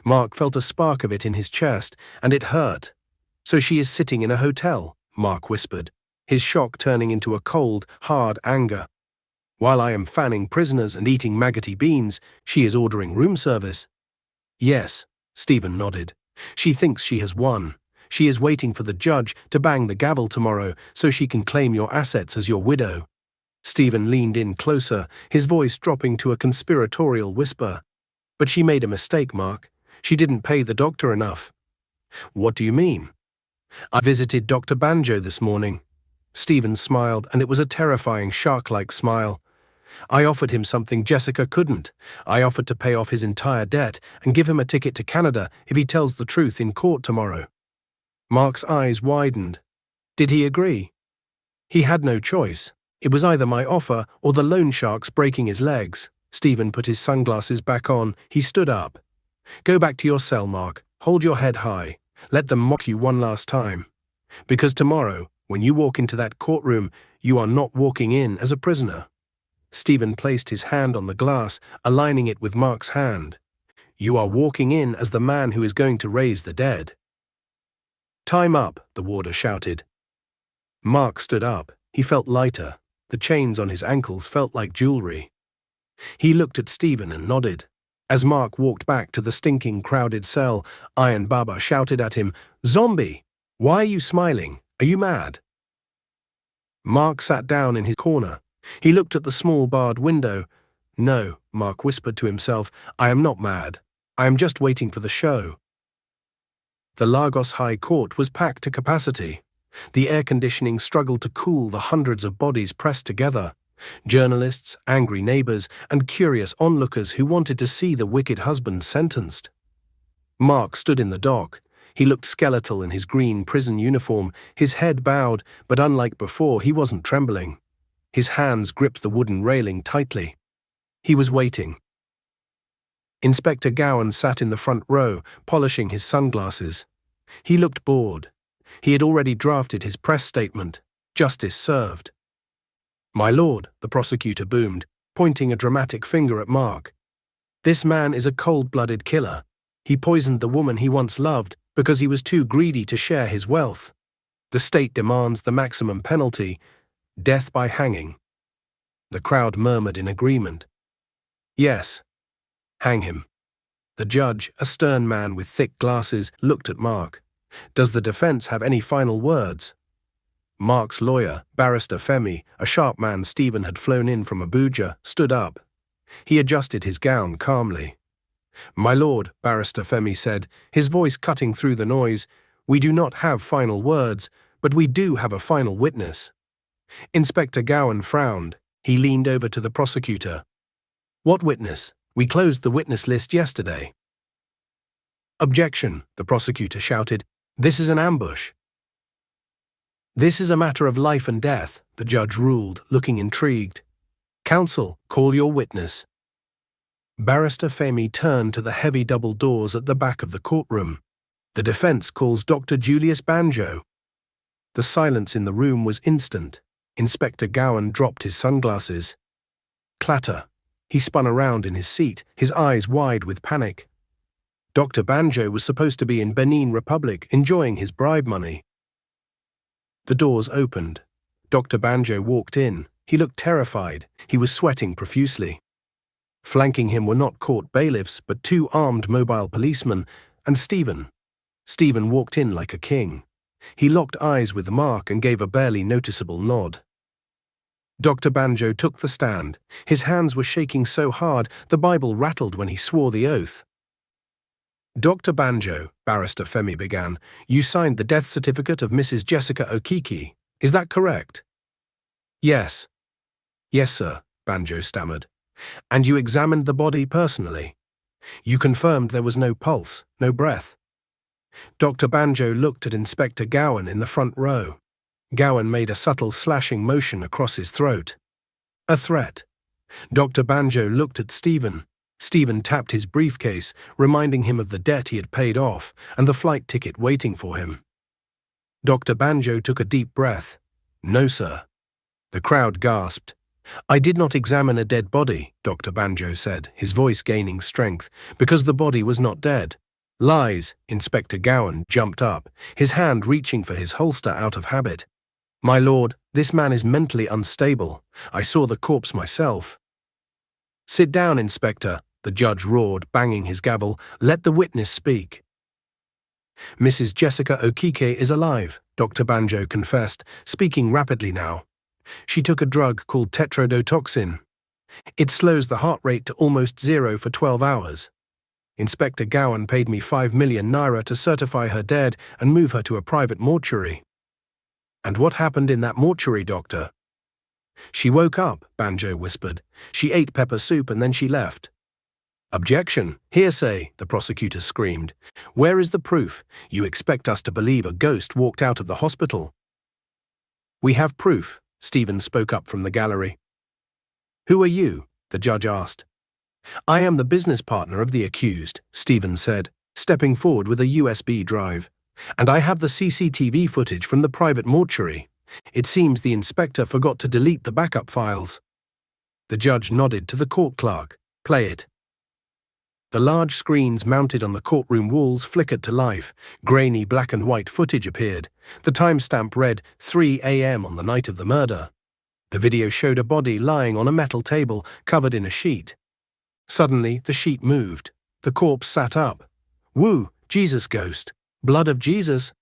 Mark felt a spark of it in his chest, and it hurt. "So she is sitting in a hotel," Mark whispered, his shock turning into a cold, hard anger. "While I am fanning prisoners and eating maggoty beans, she is ordering room service." "Yes," Stephen nodded. "She thinks she has won. She is waiting for the judge to bang the gavel tomorrow so she can claim your assets as your widow." Stephen leaned in closer, his voice dropping to a conspiratorial whisper. "But she made a mistake, Mark. She didn't pay the doctor enough." "What do you mean?" "I visited Dr. Banjo this morning." Stephen smiled, and it was a terrifying shark-like smile. "I offered him something Jessica couldn't. I offered to pay off his entire debt and give him a ticket to Canada if he tells the truth in court tomorrow." Mark's eyes widened. "Did he agree?" "He had no choice. It was either my offer or the loan sharks breaking his legs." Stephen put his sunglasses back on. He stood up. "Go back to your cell, Mark. Hold your head high. Let them mock you one last time. Because tomorrow, when you walk into that courtroom, you are not walking in as a prisoner." Stephen placed his hand on the glass, aligning it with Mark's hand. "You are walking in as the man who is going to raise the dead." "Time up," the warder shouted. Mark stood up. He felt lighter. The chains on his ankles felt like jewelry. He looked at Stephen and nodded. As Mark walked back to the stinking, crowded cell, Iron Baba shouted at him, "Zombie! Why are you smiling? Are you mad?" Mark sat down in his corner. He looked at the small barred window. "No," Mark whispered to himself, "I am not mad. I am just waiting for the show." The Lagos High Court was packed to capacity. The air conditioning struggled to cool the hundreds of bodies pressed together. Journalists, angry neighbors, and curious onlookers who wanted to see the wicked husband sentenced. Mark stood in the dock. He looked skeletal in his green prison uniform, his head bowed, but unlike before, he wasn't trembling. His hands gripped the wooden railing tightly. He was waiting. Inspector Gowan sat in the front row, polishing his sunglasses. He looked bored. He had already drafted his press statement. Justice served. "My lord," the prosecutor boomed, pointing a dramatic finger at Mark. "This man is a cold-blooded killer. He poisoned the woman he once loved because he was too greedy to share his wealth. The state demands the maximum penalty, death by hanging." The crowd murmured in agreement. "Yes, hang him." The judge, a stern man with thick glasses, looked at Mark. "Does the defense have any final words?" Mark's lawyer, Barrister Femi, a sharp man Stephen had flown in from Abuja, stood up. He adjusted his gown calmly. "My lord," Barrister Femi said, his voice cutting through the noise, "we do not have final words, but we do have a final witness." Inspector Gowan frowned. He leaned over to the prosecutor. "What witness? We closed the witness list yesterday." "Objection," the prosecutor shouted. "This is an ambush." "This is a matter of life and death," the judge ruled, looking intrigued. "Counsel, call your witness." Barrister Femi turned to the heavy double doors at the back of the courtroom. "The defense calls Dr. Julius Banjo." The silence in the room was instant. Inspector Gowan dropped his sunglasses. Clatter. He spun around in his seat, his eyes wide with panic. Dr. Banjo was supposed to be in Benin Republic, enjoying his bribe money. The doors opened. Dr. Banjo walked in. He looked terrified. He was sweating profusely. Flanking him were not court bailiffs, but 2 armed mobile policemen, and Stephen. Stephen walked in like a king. He locked eyes with Mark and gave a barely noticeable nod. Dr. Banjo took the stand. His hands were shaking so hard the Bible rattled when he swore the oath. Dr. Banjo, Barrister Femi began, you signed the death certificate of Mrs. Jessica Okiki. Is that correct? Yes. Yes, sir, Banjo stammered. And you examined the body personally? You confirmed there was no pulse, no breath. Dr. Banjo looked at Inspector Gowan in the front row. Gowan made a subtle slashing motion across his throat. A threat. Dr. Banjo looked at Stephen. Stephen tapped his briefcase, reminding him of the debt he had paid off and the flight ticket waiting for him. Dr. Banjo took a deep breath. No, sir. The crowd gasped. I did not examine a dead body, Dr. Banjo said, his voice gaining strength, because the body was not dead. Lies, Inspector Gowan jumped up, his hand reaching for his holster out of habit. My lord, this man is mentally unstable. I saw the corpse myself. Sit down, Inspector, the judge roared, banging his gavel. Let the witness speak. Mrs. Jessica Okike is alive, Dr. Banjo confessed, speaking rapidly now. She took a drug called tetrodotoxin. It slows the heart rate to almost 0 for 12 hours. Inspector Gowan paid me 5 million naira to certify her dead and move her to a private mortuary. And what happened in that mortuary, doctor? She woke up, Banjo whispered. She ate pepper soup and then she left. Objection! Hearsay! The prosecutor screamed. Where is the proof? You expect us to believe a ghost walked out of the hospital? We have proof, Stephen spoke up from the gallery. Who are you? The judge asked. I am the business partner of the accused, Stephen said, stepping forward with a USB drive. And I have the CCTV footage from the private mortuary. It seems the inspector forgot to delete the backup files. The judge nodded to the court clerk. Play it. The large screens mounted on the courtroom walls flickered to life. Grainy black and white footage appeared. The timestamp read 3 a.m. on the night of the murder. The video showed a body lying on a metal table covered in a sheet. Suddenly, the sheet moved. The corpse sat up. Woo, Jesus ghost. Blood of Jesus.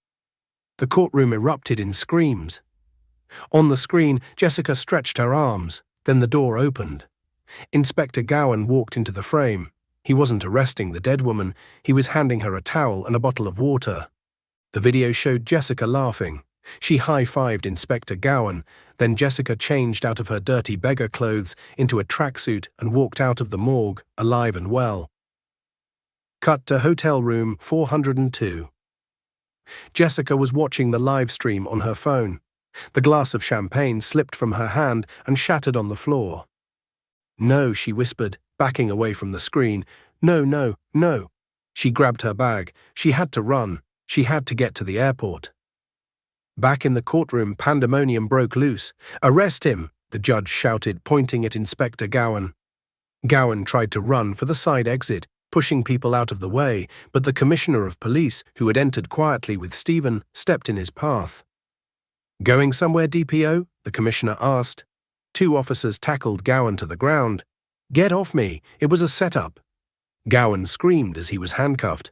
The courtroom erupted in screams. On the screen, Jessica stretched her arms. Then the door opened. Inspector Gowan walked into the frame. He wasn't arresting the dead woman. He was handing her a towel and a bottle of water. The video showed Jessica laughing. She high-fived Inspector Gowan. Then Jessica changed out of her dirty beggar clothes into a tracksuit and walked out of the morgue, alive and well. Cut to hotel room 402. Jessica was watching the live stream on her phone. The glass of champagne slipped from her hand and shattered on the floor. No, she whispered, backing away from the screen. No, no, no. She grabbed her bag. She had to run. She had to get to the airport. Back in the courtroom, pandemonium broke loose. Arrest him, the judge shouted, pointing at Inspector Gowan. Gowan tried to run for the side exit, pushing people out of the way, but the commissioner of police, who had entered quietly with Stephen, stepped in his path. Going somewhere, DPO? The commissioner asked. 2 officers tackled Gowan to the ground. Get off me, it was a setup. Gowan screamed as he was handcuffed.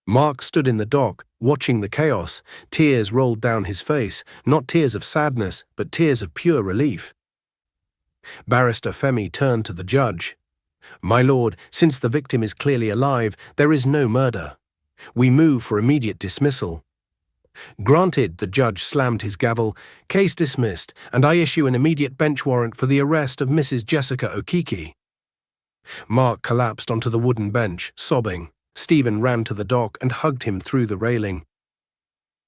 Mark stood in the dock, watching the chaos. Tears rolled down his face, not tears of sadness, but tears of pure relief. Barrister Femi turned to the judge. My lord, since the victim is clearly alive, there is no murder. We move for immediate dismissal. Granted, the judge slammed his gavel. Case dismissed, and I issue an immediate bench warrant for the arrest of Mrs. Jessica Okiki. Mark collapsed onto the wooden bench, sobbing. Stephen ran to the dock and hugged him through the railing.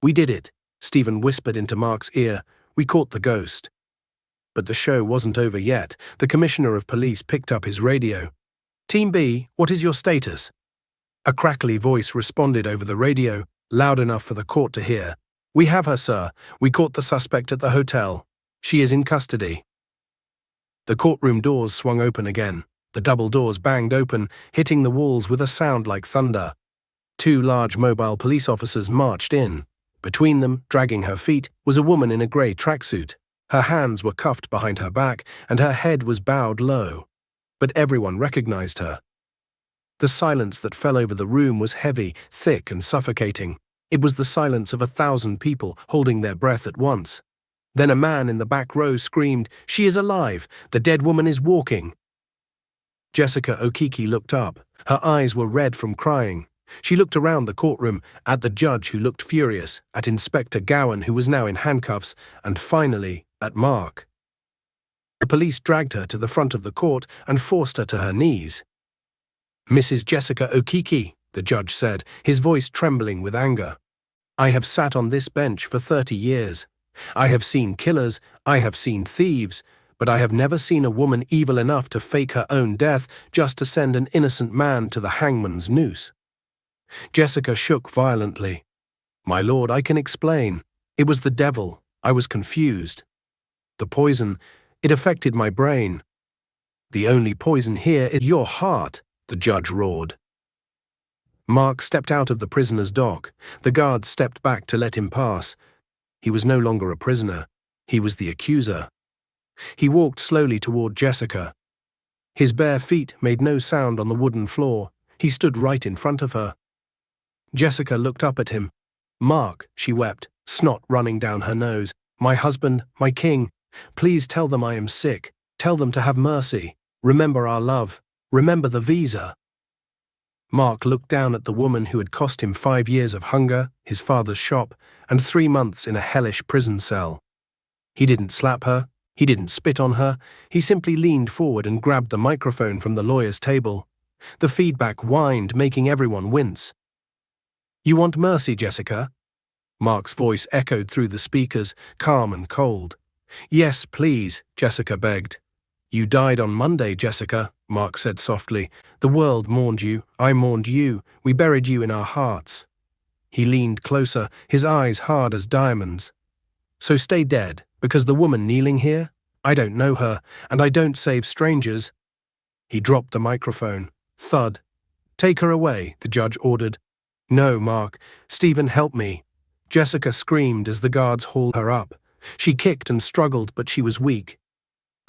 We did it, Stephen whispered into Mark's ear. We caught the ghost. But the show wasn't over yet. The commissioner of police picked up his radio. Team B, what is your status? A crackly voice responded over the radio, loud enough for the court to hear. We have her, sir. We caught the suspect at the hotel. She is in custody. The courtroom doors swung open again. The double doors banged open, hitting the walls with a sound like thunder. 2 large mobile police officers marched in. Between them, dragging her feet, was a woman in a grey tracksuit. Her hands were cuffed behind her back, and her head was bowed low. But everyone recognized her. The silence that fell over the room was heavy, thick, and suffocating. It was the silence of 1,000 people holding their breath at once. Then a man in the back row screamed, "She is alive! The dead woman is walking!" Jessica Okeke looked up. Her eyes were red from crying. She looked around the courtroom, at the judge who looked furious, at Inspector Gowan who was now in handcuffs, and finally, at Mark. The police dragged her to the front of the court and forced her to her knees. "Mrs. Jessica Okeke," the judge said, his voice trembling with anger. "I have sat on this bench for 30 years. I have seen killers, I have seen thieves, but I have never seen a woman evil enough to fake her own death just to send an innocent man to the hangman's noose." Jessica shook violently. "My lord, I can explain. It was the devil. I was confused. The poison, it affected my brain." "The only poison here is your heart," the judge roared. Mark stepped out of the prisoner's dock. The guards stepped back to let him pass. He was no longer a prisoner. He was the accuser. He walked slowly toward Jessica. His bare feet made no sound on the wooden floor. He stood right in front of her. Jessica looked up at him. "Mark," she wept, snot running down her nose. "My husband, my king. Please tell them I am sick. Tell them to have mercy. Remember our love. Remember the visa." Mark looked down at the woman who had cost him 5 years of hunger, his father's shop, and 3 months in a hellish prison cell. He didn't slap her. He didn't spit on her. He simply leaned forward and grabbed the microphone from the lawyer's table. The feedback whined, making everyone wince. "You want mercy, Jessica?" Mark's voice echoed through the speakers, calm and cold. "Yes, please," Jessica begged. "You died on Monday, Jessica," Mark said softly. "The world mourned you. I mourned you. We buried you in our hearts." He leaned closer, his eyes hard as diamonds. "So stay dead, because the woman kneeling here? I don't know her, and I don't save strangers." He dropped the microphone. Thud. "Take her away," the judge ordered. "No, Mark. Stephen, help me." Jessica screamed as the guards hauled her up. She kicked and struggled, but she was weak.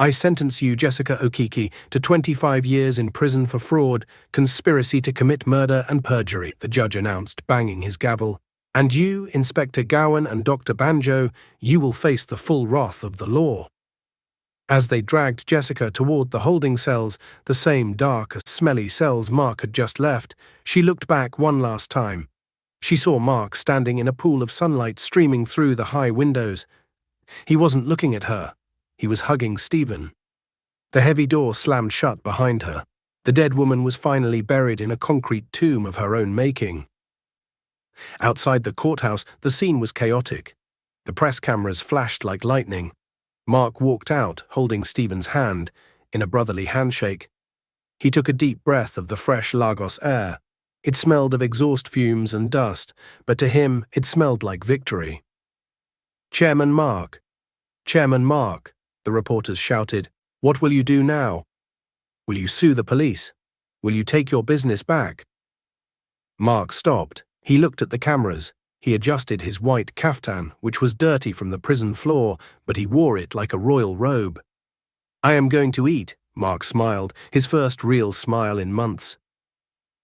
"I sentence you, Jessica Okeke, to 25 years in prison for fraud, conspiracy to commit murder and perjury," the judge announced, banging his gavel. "And you, Inspector Gowan and Dr. Banjo, you will face the full wrath of the law." As they dragged Jessica toward the holding cells, the same dark, smelly cells Mark had just left, she looked back one last time. She saw Mark standing in a pool of sunlight streaming through the high windows. He wasn't looking at her. He was hugging Stephen. The heavy door slammed shut behind her. The dead woman was finally buried in a concrete tomb of her own making. Outside the courthouse, the scene was chaotic. The press cameras flashed like lightning. Mark walked out, holding Stephen's hand, in a brotherly handshake. He took a deep breath of the fresh Lagos air. It smelled of exhaust fumes and dust, but to him it smelled like victory. "Chairman Mark! Chairman Mark!" the reporters shouted. "What will you do now? Will you sue the police? Will you take your business back?" Mark stopped. He looked at the cameras. He adjusted his white kaftan, which was dirty from the prison floor, but he wore it like a royal robe. "I am going to eat," Mark smiled, his first real smile in months.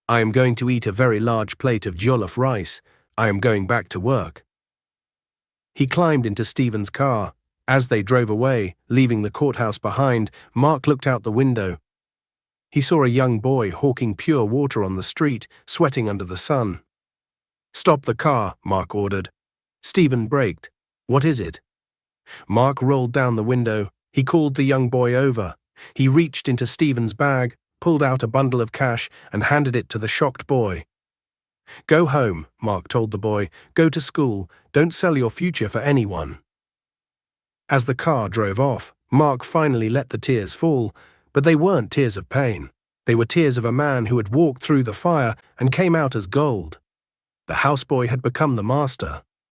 "I am going to eat a very large plate of jollof rice. I am going back to work." He climbed into Stephen's car. As they drove away, leaving the courthouse behind, Mark looked out the window. He saw a young boy hawking pure water on the street, sweating under the sun. "Stop the car," Mark ordered. Stephen braked. "What is it?" Mark rolled down the window. He called the young boy over. He reached into Stephen's bag, pulled out a bundle of cash, and handed it to the shocked boy. "Go home," Mark told the boy. "Go to school. Don't sell your future for anyone." As the car drove off, Mark finally let the tears fall, but they weren't tears of pain. They were tears of a man who had walked through the fire and came out as gold. The houseboy had become the master.